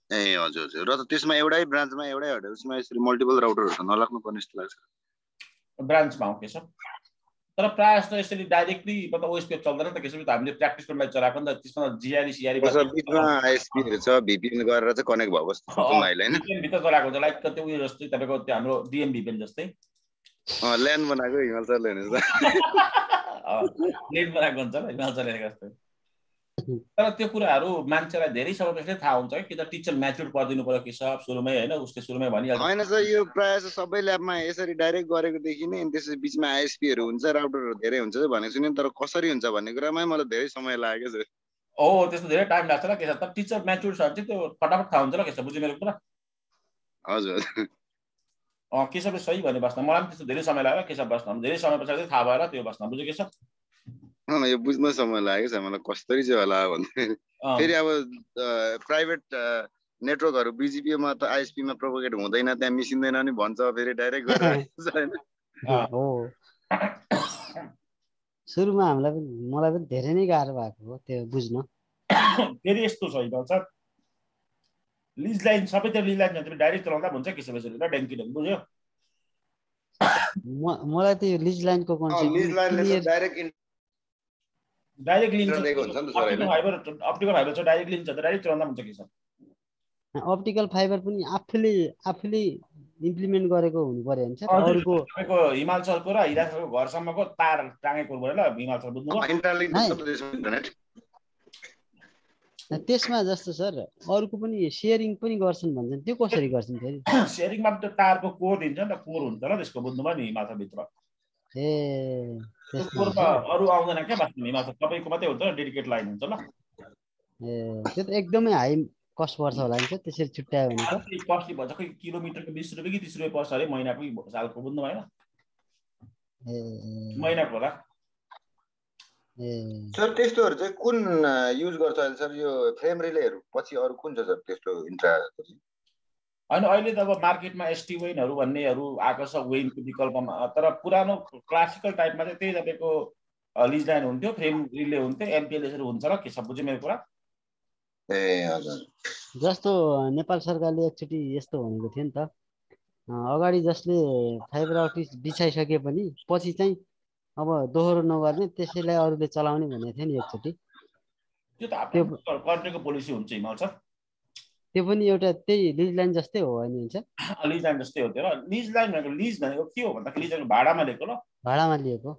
ए हजुर हजुर, र त त्यसमा एउटै ब्रान्चमा एउटै उसमा यसरी मल्टिपल राउटरहरू त नलाग्नु पर्ने जस्तो लाग्छ। ब्रान्चमा हो के छ, तर प्रायः जस्तो यसरी डाइरेक्टली मतलब ओएसपी चल्दैन नि त, केसरी त हामीले प्र्याक्टिसको लागि चलाएको नि त, त्यसमा जिआरई सिआरई बिचमा आइएसपीहरू छ, भिपिएन गरेर चाहिँ कनेक्ट भएको जस्तो सोचौँ अहिले हैन? भित्र चलाएको हुन्छ, लाइक त्यो उयो जस्तै तपाईँको त्यो हाम्रो डिएम भिपिएन जस्तै ल्यान्ड बनाएको हिमाल सरले हेर्नुहोस् त। लेन बनाएको हुन्छ ल हिमाल सरले जस्तै। तर त्यो कुराहरू मान्छेलाई धेरै समयपछि थाहा हुन्छ कि त टिचर म्याच्युर परिदिनु पर्यो कि सब सुरुमै होइन, उसले सुरुमै भनिहाल्छ होइन सर, यो प्रायः सबै ल्याबमा यसरी डाइरेक्ट गरेको देखिने, त्यसपछि बिचमा आइएसपीहरू हुन्छ, राउटरहरू धेरै हुन्छ भनेको सुने, तर कसरी हुन्छ भन्ने कुरामै मलाई धेरै समय लाग्यो सर। हो त्यस्तो धेरै टाइम लाग्छ ल के छ, तर टिचर म्याच्युर छ भने चाहिँ त्यो फटाफट थाहा हुन्छ ल के छ, बुझ्यो मेरो कुरा? हजुर केशवले सही भने बस्न, मलाई पनि त्यस्तो धेरै समय लाग्यो केशव बस्न, धेरै समय पछाडि थाहा भएर त्यो बस्न, बुझ्यो केशव? यो बुझ्न समय लाग्यो छ मलाई कसरी चाहिँ होला भन्दै। फेरि अब प्राइभेट नेटवर्कहरू बिजिपीमा त आइएसपीमा प्रोपोगेट हुँदैन, त्यहाँ मिसिँदैन नि भन्छ, फेरि डाइरेक्ट गरेर हो सुरुमा हामीलाई पनि मलाई पनि धेरै नै गाह्रो भएको हो त्यो बुझ्न। फेरि यस्तो छ हिमाल सर, लिज लाइन सबैतिर लिज लाइन छ, डाइरेक्ट चलाउँदा हुन्छ के छ यसरी ल, ड्याङ्की ड्याङ्की बुझ्यो? मलाई त यो लिज लाइनको कन्सेप्ट डाइरेक्ट लिन्छ, अप्टिकल फाइबर छ डाइरेक्ट लिन्छ त, डाइरेक्ट चलाउँदा हुन्छ के छ? अप्टिकल फाइबर पनि आफूले इम्प्लिमेन्ट गरेको हुनु पर्यो नि सर। अरूको तपाईको हिमाल सरको र हिरा सरको घरसम्मको तार टाँगेको पर्यो ल हिमाल सर, बुझ्नुभयो? त्यसमा जस्तो सर अरूको पनि सेयरिङ पनि गर्छन् भन्छन्, त्यो कसरी गर्छन् फेरि? सेयरिङमा त्यो तारको कोर दिन्छ नि त, कोर हुन्छ ल त्यसको, बुझ्नुभयो नि हिमाल सर भित्र? ए कोरमा अरू आउँदैन क्या वास्तवमा हिमाल सर, तपाईँको मात्रै हुन्छ डेडिकेट लाइन हुन्छ ल। ए त्यो त एकदमै हाई कस्ट पर्छ होला नि सर त्यसरी छुट्यायो भने त? कस्टली भन्छ, खै किलोमिटरको 20 रुपियाँ कि 30 रुपियाँ पर्छ अरे महिनाको सालको, बुझ्नु भएन? ए महिनाको होला। सर त्यस्तोहरू चाहिँ कुन युज गर्छ अहिले सर? यो फ्रेम रिलेहरू पछि अरू कुन छ सर त्यस्तो इन्ट्रा? होइन अहिले त अब मार्केटमा एसटी वेनहरू भन्नेहरू आएको छ वेनको विकल्पमा, तर पुरानो क्लासिकल टाइपमा चाहिँ त्यही तपाईँको लिज लाइन हुन्थ्यो, फ्रेम रिले हुन्थ्यो, एमपिएलएसहरू हुन्छ ल के छ, बुझ्यो मेरो कुरा? ए हजुर, जस्तो नेपाल सरकारले एकचोटि यस्तो भनेको थियो नि त, अगाडि जसले फाइबर अप्टिक बिछाइसके पनि पछि चाहिँ अब दोहोरो नगर्ने, त्यसैलाई अरूले चलाउने भनेको थियो नि एकचोटि। त्यो त आफ्नो कन्ट्रीको पोलिसी हुन्छ हिमाल सर। त्यो पनि एउटा त्यही लिज लाइन जस्तै हो होइन हुन्छ? लिज लाइन जस्तै हो त्यो, र लिज लाइन भनेको लिज भनेको के हो भन्दाखेरि लिज लाइन भाडामा लिएको ल, भाडामा लिएको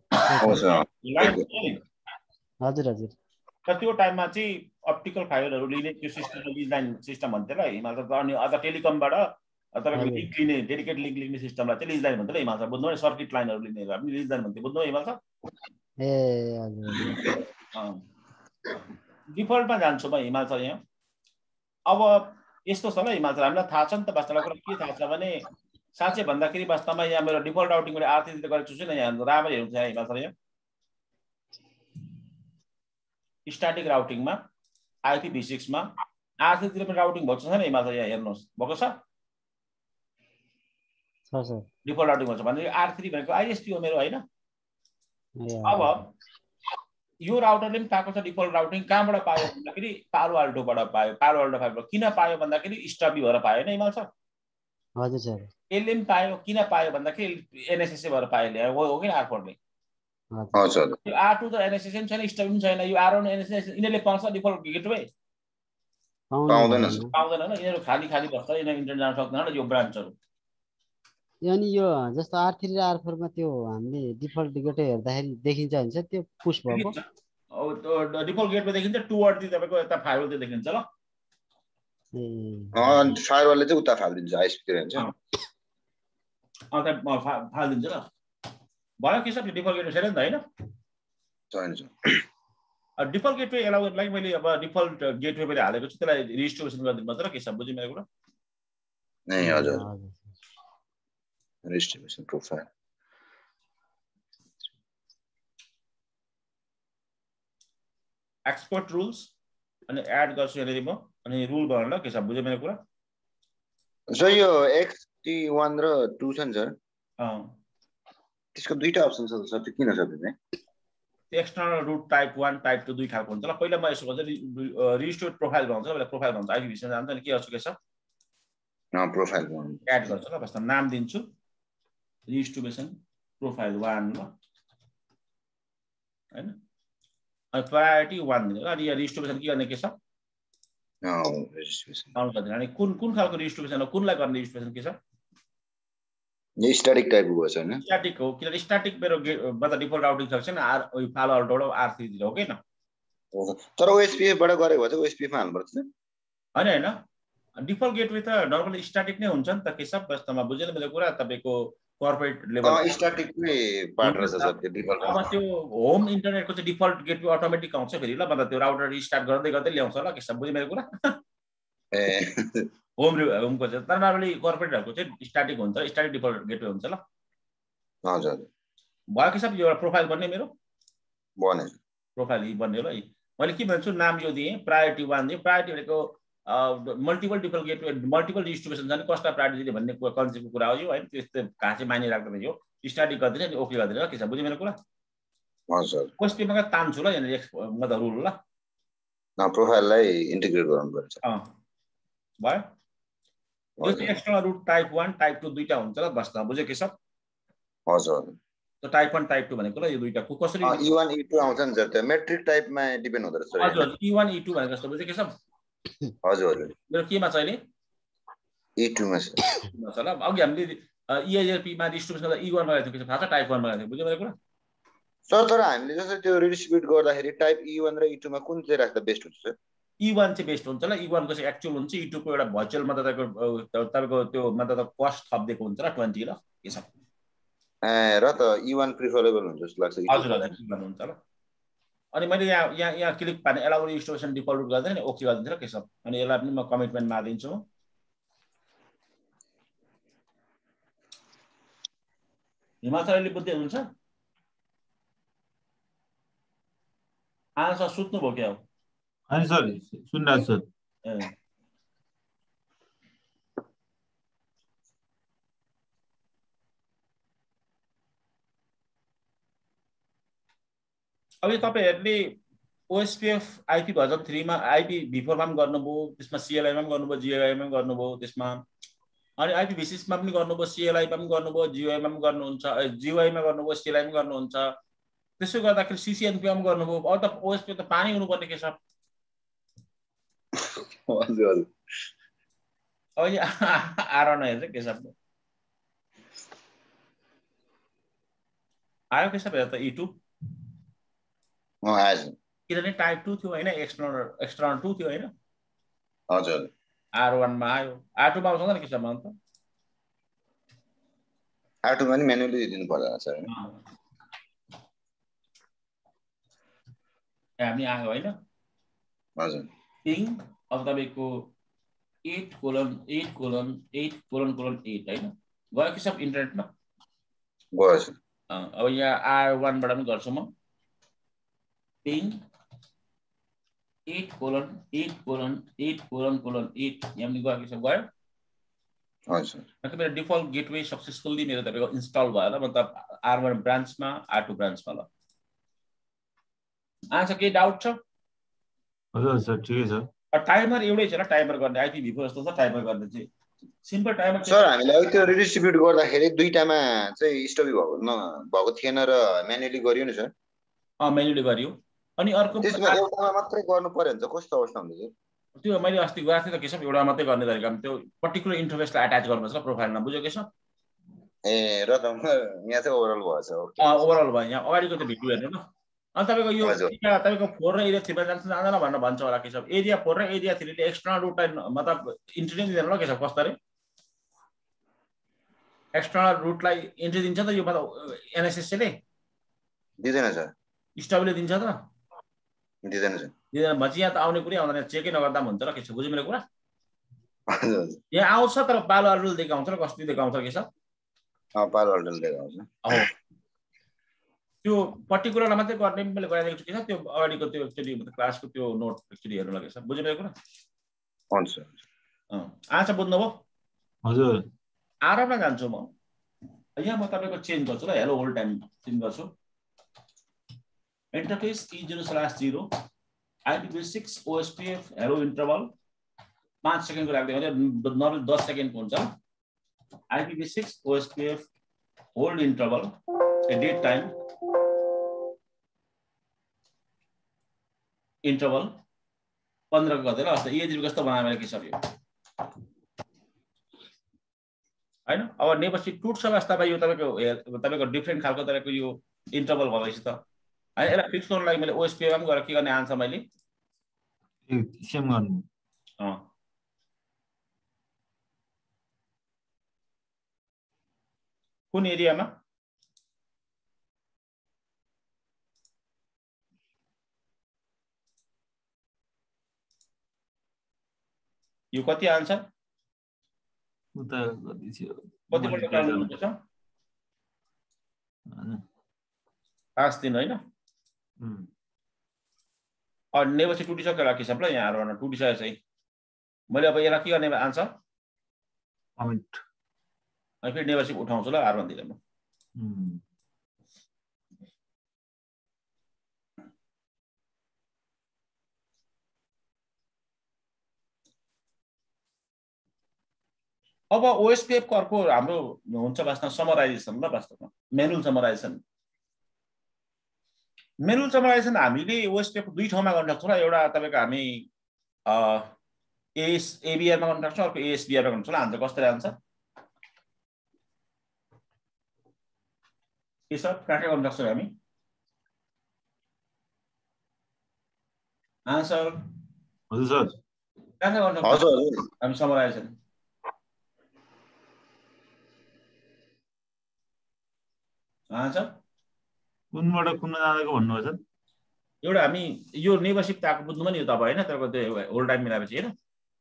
लाइन। हजुर हजुर। र त्यो टाइममा चाहिँ अप्टिकल फाइबरहरू लिने त्यो सिस्टम लिज लाइन सिस्टम भन्थ्यो ल हिमाल सर। अनि अझ टेलिकमबाट तपाईँको लिङ्क लिने डेडिकेट लिङ्क लिने सिस्टमलाई चाहिँ लिज लाइन भन्थ्यो ल हिमाल सर, बुझ्नु? सर्किट लाइनहरू लिने पनि लिज लाइन भन्थ्यो, बुझ्नु हिमाल सर? ए हजुर। डिफल्टमा जान्छु म हिमाल सर यहाँ। अब यस्तो छ ल हिमाल सर, हामीलाई थाहा छ नि त वास्तवमा कुरा के थाहा छ भने, साँच्चै भन्दाखेरि वास्तवमा यहाँ मेरो डिफल्ट राउटिङ मैले आरसितिर गरेर चुछु नि, यहाँ राम्ररी हेर्नु छ हिमाल सर। यहाँ स्ट्याटिक राउटिङमा IPv6 मा आरसितिर पनि राउटिङ भएको छ नि हिमाल सर, यहाँ हेर्नुहोस् भएको छ डिफल्ट राउटिङ भएको छ भने R3 भनेको आइएसपी हो मेरो होइन? अब यो राउटरले पनि पाएको छ डिफल्ट राउटिङ। कहाँबाट पायो भन्दाखेरि पालो आल्टोबाट पायो। पालो आल्टो फाइबर किन पायो भन्दाखेरि स्टबी भएर पायो हैन हिमाल सर? हजुर सर। यसले पनि पायो, किन पायो भन्दाखेरि एनएसएस भएर पायो ल्या हो कि R4 ले। हजुर यो R2 त एनएसएस पनि छैन, स्टबी पनि छैन। यो R1 एनएसएस यिनीहरूले पाउँछ डिफल्ट गेटवे? पाउँदैन सर। पाउँदैन हैन, यिनीहरू खाली बस्छ, यिनीहरू इन्टरनेट जान सक्दैन यो ब्रान्चहरू। अनि यो जस्तो R3 र R4 मा त्यो हामीले डिफल्ट गेटवे हेर्दाखेरि देखिन्छ हुन्छ त्यो पुश भएको? डिफल्ट गेटवे देखिन्छ, टुवर्ड चाहिँ तपाईको यता फायरवल चाहिँ देखिन्छ ल। फायरवलले चाहिँ उता फालिदिन्छ आइएसपी तिर हुन्छ। फालिदिन्छ ल। भयो के सब डिफल्ट गेटवे छैन नि त हैन? छैन सर। डिफल्ट गेटवे एलाउ गर्नलाई मैले अब डिफल्ट गेटवे मैले हालेको छु, त्यसलाई रिस्टोरेसन गरिदिनु पर्छ र के सब बुझ्यो मेरो कुरा? नै हजुर। रिस्टोरेसन प्रोफाइल एक्सपोर्ट रुल्स अनि एड गर्छु यहाँनिर म, अनि रुल बनाउन के सब बुझ्यो मेरो कुरा? सर यो XT1 र 2 छ नि सर, त्यसको दुईटा अप्सन छ सर, त्यो किन सर? त्यो एक्सटर्नल रुट टाइप 1 टाइप 2 दुई खालको हुन्छ ल। पहिला म यसो गर्छु रिस्टोर प्रोफाइल भन्छ ल, प्रोफाइल भन्छ आइपी जान्छ नि के गर्छु के छ प्रोफाइल एड गर्छु ल, बस नाम दिन्छु रिस्टोरेसन प्रोफाइल 1 ल हैन। अनि प्रायोरिटी 1 दिनु। अनि यहाँ रिस्टोरेसन के गर्ने के छ? रिस्टोरेसन अन गर्दिनु। अनि कुन खालको रिस्टोरेसन हो, कुनलाई गर्ने रिस्टोरेसन के छ? यो स्ट्याटिक टाइपको हो हैन? स्ट्याटिक हो, किन स्ट्याटिक मेरो मतलब डिफल्ट राउटिङ सक्छ नि फालो अल्टोबाट R3 दिनु हो के न? तर ओएसपीएफ बाट गरेको भए चाहिँ ओएसपीएफ मा हाल्नु पर्छ हैन हैन। डिफल्ट गेटवे त नर्मली स्ट्याटिक नै हुन्छ नि त के सब? वास्तवमा बुझेन मेरो कुरा? तपाईको कर्पोरेट लेभल स्ट्याटिक नै पार्ट रहेछ सर त्यो डिफल्ट। अब त्यो होम इन्टरनेटको चाहिँ डिफल्ट गेटवे अटोमेटिक आउँछ फेरि ल, मतलब त्यो राउटर रिस्टार्ट गर्दै गर्दै ल्याउँछ ल के सब बुझ्यो मेरो कुरा? होमको चाहिँ तर नर्मली कर्पोरेटहरुको चाहिँ स्ट्याटिक हुन्छ, स्ट्याटिक डिफल्ट गेटवे हुन्छ ल। हजुर भयो के सब? यो एउटा प्रोफाइल बन्ने मेरो बने प्रोफाइल बन्ने ल। मैले के भन्छु नाम यो दिएँ प्रायोरिटी 1 दिएँ। प्रायोरिटी भनेको multiple default gateway multiple distribution छ नि, कसलाई प्रायोरिटी दिने भन्ने कन्सेप्टको कुरा हो यो हैन? त्यस्तो घाँसे मानि राख्दैन यो, स्ट्याटिक गर्दिन नि ओके गर्दिन ल के छ बुझ्यो मेरो कुरा? हजुर ओएसपीमा तान्छु ल यहाँ मतलब रुल ल। प्रोफाइललाई इन्टिग्रेट गर्नुपर्छ। भयो यो चाहिँ एक्सटर्नल रुट टाइप 1 टाइप 2 दुईटा हुन्छ ल, बस्दा बुझ्यो के सब? हजुर त्यो टाइप 1 टाइप 2 भनेको ल यो दुईटा कसरी E1 E2 आउँछ नि सर, त्यो मेट्रिक टाइपमा डिपेन्ड हुँदो रहेछ। हजुर E1 E2 भनेको जस्तो बुझ्यो के सब? हजुर हजुर मेरो केमा छ अहिले? E2 मा छ ल। अघि हामीले EIGRP मा डिस्ट्रिब्युसन गर्दा E1 मा गएको थियो, थाहा छ? टाइप 1 मा गएको थियो, बुझ्यो मेरो कुरा? सर तर हामीले जस्तो त्यो रिडिस्ट्रिब्युट गर्दाखेरि टाइप E1 र E2 मा कुन चाहिँ राख्दा बेस्ट हुन्छ सर? E1 चाहिँ बेस्ट हुन्छ ल। E1 को चाहिँ एक्चुअल हुन्छ, E2 को एउटा भर्चुअल मा तपाईको त्यो मतलब कस्ट थप्दिएको हुन्छ ल 20 ल के छ? र त E1 प्रिफरेबल हुन्छ जस्तो लाग्छ। हजुर हजुर हुन्छ ल। अनि मैले यहाँ क्लिक पार्ने एलाउ रिस्टोरेसन डिफल्ट रुट गर्दैन नि ओके गरिदिन्छ ल के सब? अनि यसलाई पनि म कमिटमेन्ट मार्दिन्छु। हिमाचलले बुझ्दै हुनुहुन्छ? आन्सर सुत्नु भयो क्या हो? हैन सर सुन्नुहुन्छ सर? अब तपाईहरुले ओएसपीएफ आईपी भर्जन 3 मा आईपी v4 मा पनि गर्नुभयो, त्यसमा सीएलआई मा पनि गर्नुभयो, जीआईआई मा पनि गर्नुभयो, त्यसमा अनि आईपी मा पनि गर्नुभयो, सीएलआई मा पनि गर्नुभयो, जीआईआई मा पनि गर्नुहुन्छ, जीआईआई मा गर्नुभयो, सीएलआई मा गर्नुहुन्छ। त्यसो गर्दाखेरि सीसीएनपी मा पनि गर्नुभयो। अब त ओएसपीएफ त पानी हुनु पर्ने के छ? हजुर हजुर अब यहाँ आरोन हेर्छ के छ? आयो के छ हेर त E2 किनभने टाइप 2 थियो हैन, एक्सटर्नल 2 थियो हैन? हजुर R1 मा आयो, R2 मा आउँछ नि के छ भन्नु त? R2 मा नि म्यानुअली दिनु पर्छ सर। हामी आयो हैन? हजुर पिङ अब तपाईको 8:8:8:8 हैन? गयो कि सब इन्टरनेटमा? गयो सर। अब यहाँ R1 बाट पनि गर्छु म। पिङ 8:8:8:8 यहाँ पनि गयो कि सब गयो? हजुर मतलब मेरो डिफल्ट गेटवे सक्सेसफुली मेरो तपाईको इन्स्टल भयो ल, मतलब R1 ब्रान्चमा R2 ब्रान्चमा ल। आन्सर केही डाउट छ? हजुर सर ठिकै छ। टाइमर एउटै छ र टाइमर गर्ने IPv4 जस्तो छ टाइमर गर्ने चाहिँ सिम्पल टाइमर। सर हामीले त्यो रिडिस्ट्रिब्युट गर्दाखेरि दुईटामा चाहिँ स्टपी भएको थिएन र म्यानुअली गरियो नि सर। म्यानुअली गरियो। अनि अर्को त्यसमा एउटामा मात्रै गर्नु पर्यो भने चाहिँ कस्तो अवस्था हुन्छ? त्यो मैले अस्ति गएको थिएँ त केशव, एउटा मात्रै गर्ने तरिकामा त्यो पर्टिकुलर इन्टरफेसलाई अट्याच गर्नुपर्छ प्रोफाइलमा, बुझ्यो केशव? ए र त यहाँ चाहिँ ओभरअल भएछ। ओभरअल भयो। यहाँ अगाडिको त्यो भिडियो हेर्नु न। अनि तपाईँको यो तपाईँको 4 र एरिया 3 मा जान्छ जाँदैन भनेर भन्छ होला केशव। एरिया 4 र एरिया 3 ले एक्सटर्नल रुटलाई मतलब इन्ट्री नै दिँदैन ल केशव। कसरी एक्सटर्नल रुटलाई इन्ट्री दिन्छ त यो मतलब NSSC ले दिँदैन सर। स्टबले दिन्छ त? दिँदैन सर। दिँदैन भन्छ। यहाँ त आउने कुरै आउँदैन, चेकै नगर्दा पनि हुन्छ र केशव, बुझ्यो मेरो कुरा? हजुर यहाँ आउँछ तर पालो अल्टो देखाउँछ र कस्तो देखाउँछ केशव? पालो अल्टो देखाउँछ। त्यो पर्टिकुलरलाई मात्रै गर्ने मैले गराइदिएको छु केशव। त्यो अगाडिको त्यो एकचोटि क्लासको त्यो नोट एकचोटि हेर्नु लाग्यो सर, बुझ्यो मेरो कुरा? हुन्छ। आन्सर बुझ्नुभयो? हजुर आराममा जान्छु म। यहाँ म तपाईँको चेन्ज गर्छु ल, हेलो होल्ड टाइम चेन्ज गर्छु। Interface E0/0 IPv6 OSPF hello interval 5 सेकेन्डको राख्दै भने नर्मल 10 सेकेन्डको हुन्छ। IPv6 OSPF hold interval dead time interval 15 को गर्दैन। अस्ति EHB कस्तो बनायो मैले के सक्यो हैन। अब नेपछि टुट्छ वास्ता भाइ यो तपाईको डिफरेन्ट खालको तपाईको यो इन्टरभल भएपछि त हैन। यसलाई फिक्स गर्नको लागि मैले OSPF मा गएर के गर्ने आन्सर मैले सेम गर्नु। कुन एरियामा? यो कति आन्सर? उता कति थियो? कति पल्ट गर्नुपर्छ? 5 दिन हैन। नेपछि टुटिसक्यो होला किसिमले यहाँ आएर टुटिसकेको छ। मैले अब यसलाई के गर्ने आन्सर? कमेन्ट। अनि फेरि नेपछि उठाउँछु ल R1 दिएर म। अब OSPF को अर्को हाम्रो हुन्छ वास्तवमा समराइजेसन ल, वास्तवमा म्यानुअल समराइजेसन। म्यानुअल समराइजेसन हामीले OSPF दुई ठाउँमा गर्न सक्छौँ र। एउटा तपाईको हामी ABR मा गर्न सक्छौँ, अर्को ASBR मा गर्न सक्छौँ। आन्सर कसरी आउँछ? के सर कहाँ गर्न सक्छौँ हामी? आन्सर हजुर सर कहाँ गर्न सक्छौँ हामी समराइजेसन? आन्सर कुनबाट कुन जाँदाको भन्नुभयो सर? एउटा हामी यो नेबरसिप ताको बुझ्नुमा नि यो तपाईँ हैन, तपाईको त्यो होल टाइम मिलाएपछि हैन।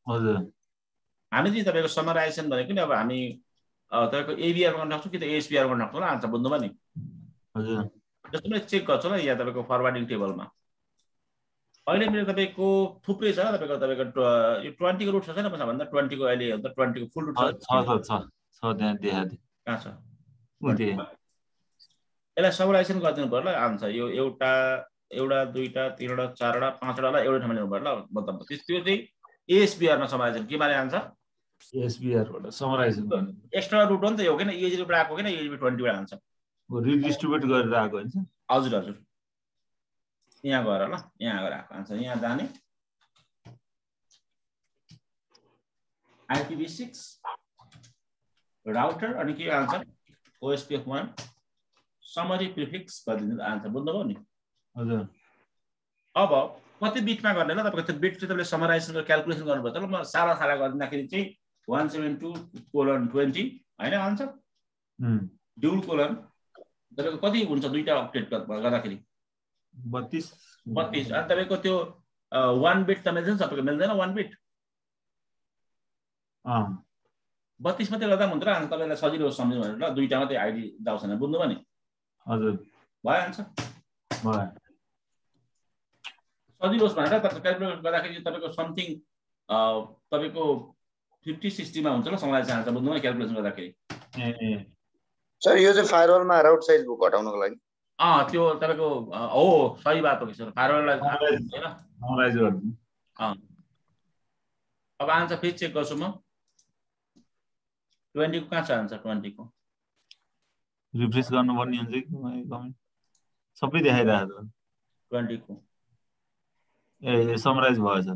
हजुर हामी चाहिँ तपाईको समराइजेसन भनेको नि अब हामी तपाईको ABR गर्न सक्छौँ कि त ASBR गर्न सक्छौँ ल। आन्सर बुझ्नुमा नि? हजुर जस्तो मैले चेक गर्छु ल यहाँ तपाईको फरवार्डिङ टेबलमा। अहिले मेरो तपाईको थुप्रै छ तपाईको यो 20 को रुट छ छैन भन्दा 20 को अहिले 20 को फुल रुट छ त्यहाँ देखा दि कहाँ छ? उते यसलाई समराइजेसन गरिदिनु पर्यो ल। आन्सर यो एउटा 2टा 3वटा 4वटा 5वटा एउटै ठाउँमा ल्याउनु पर्यो ल। मतलब त्यो चाहिँ ASBR मा समराइजेसन के माने आन्सर? ASBR बाट समराइजेसन गर्ने एक्स्ट्रा रुट हो नि त यो, किन EHB बाट आएको किन EHB 20 बाट आन्सर रिडिस्ट्रिब्युट गरेर आएको हैन सर? हजुर हजुर यहाँ गएर ल, यहाँ गएर आएको आन्सर। यहाँ जाने IPv6 राउटर अनि के आन्सर? OSPF 1 समरी प्रिफिक्स गरिदिनु आन्सर। बुझ्नुभयो नि? हजुर। अब कति बिटमा गर्ने ल तपाईको त्यो बिट चाहिँ तपाईले समराइजेसन गरेर क्याल्कुलेसन गर्नुपर्छ ल। म सारा गर्दाखेरि चाहिँ 172:20 हैन आन्सर? ड्युल कोलन तपाईको कति हुन्छ दुईटा अपडेट गर्दाखेरि? 32 अनि तपाईको त्यो 1 बिट त मिल्दैन तपाईको मिल्दैन 1 बिट 32 मात्रै गर्दा हुन्छ र। अनि तपाईलाई सजिलो सम्झिनु भनेर ल दुईटा मात्रै आइडी जाउँछ भने बुझ्नुभयो नि? हजुर भयो आन्सर भयो। सजिलो होस् भनेर तपाईको क्याल्कुलेसन गर्दाखेरि तपाईको समथिङ तपाईको 50-60 मा हुन्छ ल समराइजेसन आन्सर। बुझ्नुभयो क्याल्कुलेसन गर्दाखेरि? सर यो चाहिँ फायरवलमा राउट साइज बुक घटाउनको लागि त्यो तपाईँको हो सही बात हो कि सर फायरवललाई होइन समराइज गर्नु। अब आन्सर फेरि चेक गर्छु म 20 को कहाँ छ आन्सर 20 को रिफ्रेस गर्नुपर्ने हुन्छ कि कमेन्ट सबै देखाइरहेको छ 20 को ए समराइज भएछ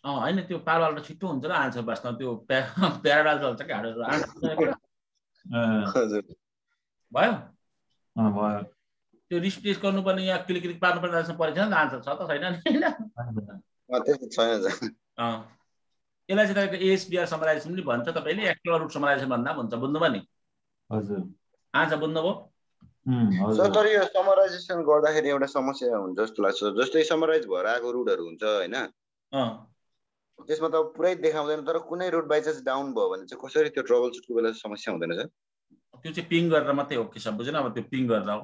होइन त्यो पारवाल त छिटो हुन्छ र आन्सर बाँच्न त्यो प्याराडाल चल्छ कि हाडहरू आन्सर हजुर भयो भयो त्यो रिफ्रेस गर्नुपर्ने यहाँ क्लिक क्लिक पार्नुपर्ने आन्सर परेको छैन आन्सर छ त छैन नि होइन त्यस्तो छैन यसलाई चाहिँ तपाईँको एएसबिआर समराइजेसन पनि भन्छ तपाईँले एक्चुअल रुट समराइजेसन भन्दा हुन्छ बुझ्नुभयो नि हजुर आन्सर बुझ्नुभयो सर तर यो समराइजेसन गर्दाखेरि एउटा समस्या हुन्छ जस्तो लाग्छ जस्तै समराइज भएर आएको रुटहरू हुन्छ होइन त्यसमा त पुरै देखाउँदैन तर कुनै रुट बाइ चान्स डाउन भयो भने चाहिँ कसरी त्यो ट्रबल सुटको बेला समस्या हुँदैन सर त्यो चाहिँ पिङ गरेर मात्रै हो कि सब बुझेन अब त्यो पिङ गरेर हो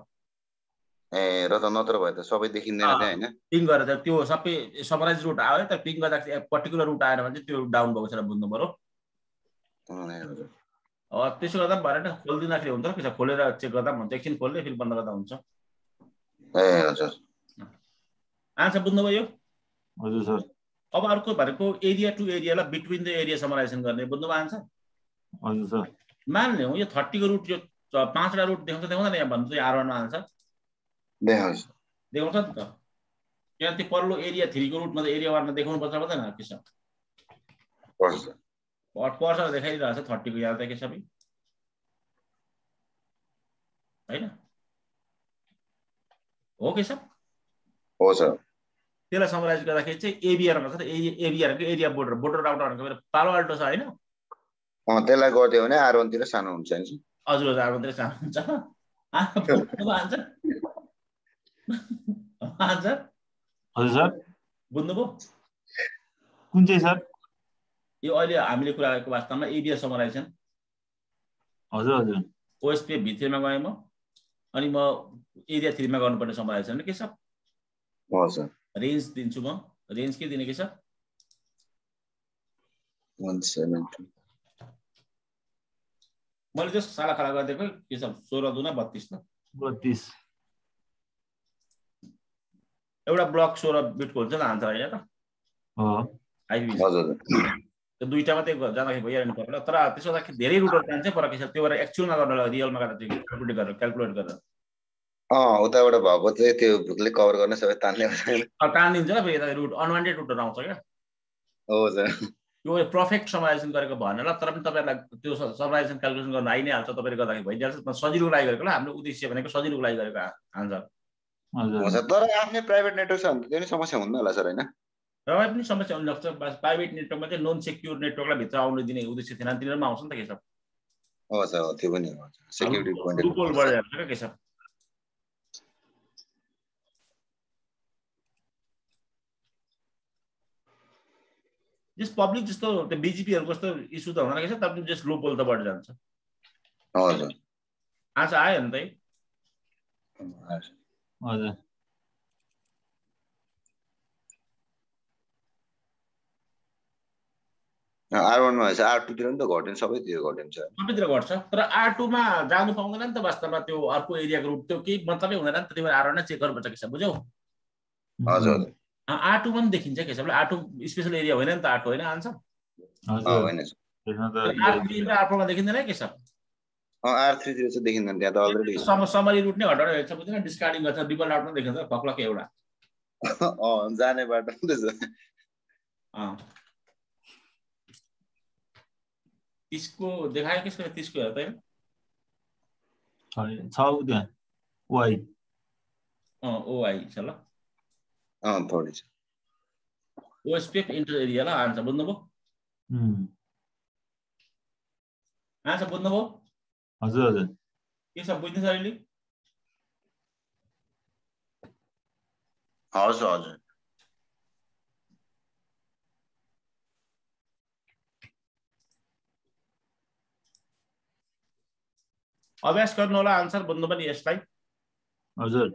ए र त नत्र भए त सबै देखिँदैन त्यहाँ होइन पिङ गरेर त्यो सबै समराइज रुट आयो तर पिङ गर्दा पर्टिकुलर रुट आएर भने चाहिँ त्यो डाउन भएको छ बुझ्नु पर्यो त्यसो गर्दा पनि भएन खोलिदिँदाखेरि हुन्छ कि खोलेर चेक गर्दा पनि हुन्छ एकछिन खोल्दै फेरि बन्द गर्दा हुन्छ ए हजुर आन्सर बुझ्नुभयो हजुर सर अब अर्को भनेको एरिया टु एरियालाई बिट्विन द एरिया समराइजेसन गर्ने बुझ्नुभयो आन्सर हजुर सर मान्ने यो 30 को रुट यो 5वटा रुट देखाउँछ देखाउँदैन यहाँ भन्नु चाहिँ R1 मा आन्सर देखाउँछ नि त यहाँ त्यो पल्लो एरिया 3 को रुटमा त एरिया 1 मा देखाउनु पर्छ पर्दैन के छ पर्छ देखाइरहेको छ 30 को यहाँ त के सबै हैन हो के छ हो सर त्यसलाई समराइज गर्दाखेरि चाहिँ एबिआर मा छ त एबिआर को एरिया बोर्डर राउटर भनेको पालो अल्टो छ हैन त्यसलाई गर्दियो भने R1 तिर सानो हुन्छ नि हजुर हजुर R1 तिर सानो हुन्छ आन्सर आन्सर हजुर सर बुझ्नुभयो कुन चाहिँ सर यो अहिले हामीले कुरा गरेको वास्तवमा एबिआर समराइजेसन हजुर हजुर ओएसपी भित्रमा गएँ म अनि म एरिया 3 मा गर्नुपर्ने समराइजेसन के छ हो सर रेन्ज दिन्छु म रेन्ज के दिने के छ 172 मैले जस्ट साला खाला गरिदिएको के छ 16 दुना 32 त 32 एउटा ब्लक 16 बिटको हुन्छ नि आन्सर हैन त हो आइबी हजुर त्यो दुईटा मात्रै जाँदाखेरि भइहाल्नु पर्ला तर त्यसो गर्दाखेरि धेरै रुटहरु जान्छ पर के छ त्यो गरेर एक्चुअलमा गर्नलाई रियलमा गरेर क्याल्कुलेट गरेर उताबाट भएको चाहिँ त्यो भूतले कभर गर्न सबै तान्ने तानिदिन्छ ल फेरि यता रुट अनवान्टेड रुटहरु आउँछ क्या हो सर यो पर्फेक्ट समराइजेसन गरेको भएन ल तर पनि तपाईहरुलाई त्यो समराइजेसन क्याल्कुलेसन गर्न आइ नै हाल्छ तपाईहरुले गर्दाखेरि भइहाल्छ सजिलोको लागि गरेको ल हाम्रो उद्देश्य भनेको सजिलोको लागि गरेको आन्सर हजुर तर आफ्नै प्राइभेट नेटवर्क छ भने त्यो नि समस्या हुन्न होला सर हैन र पनि समस्या हुन सक्छ प्राइभेट नेटवर्कमा चाहिँ नन सेक्युर नेटवर्कलाई भित्र आउन दिने उद्देश्य थिएन तिनीहरुमा आउँछ नि त के छ हो सर त्यो पनि हो सेक्युरिटी पोइन्ट लुपहोल बढ्दै जान्छ के छ जस पब्लिक जस्तो त्यो बीजेपीहरुको जस्तो इस्यु त हुँदैन के छ तर जस लुपहोल त बढ्दै जान्छ हजुर आन्सर आयो नि त हजुर R1 मा R2 तिर नि त घट्दैन सबैतिर घटिन्छ सबैतिर घट्छ तर R2 मा जानु पाउँदैन नि त वास्तवमा त्यो अर्को एरियाको रुट त्यो केही मतलबै हुँदैन नि त त्यही भएर R1 नै चेक गर्नुपर्छ के छ बुझ्यौ हजुर R2 मा पनि देखिन्छ के छ R2 स्पेशल एरिया होइन नि त R2 हैन आन्सर हजुर हैन R3 र R4 मा देखिँदैन के छ R3 तिर चाहिँ देखिँदैन त्यहाँ त अलरेडी समरी रुट नै हटाएर हेर्छ बुझ्दैन डिस्कार्डिङ गर्छ डिफल्ट आउट नै देखिन्छ फक्लक एउटा जाने बाटो हुन्छ त्यसको देखायो किसको त्यसको हेर्दैन छ त्यहाँ वाइ ओआई छ ल थोरै छ ओएसपीएफ इन्टर एरिया ल आन्सर बुझ्नुभयो आन्सर बुझ्नुभयो हजुर हजुर के छ बुझ्नु सर अहिले हजुर हजुर अभ्यास गर्नु होला आन्सर बुझ्नु पनि यसलाई हजुर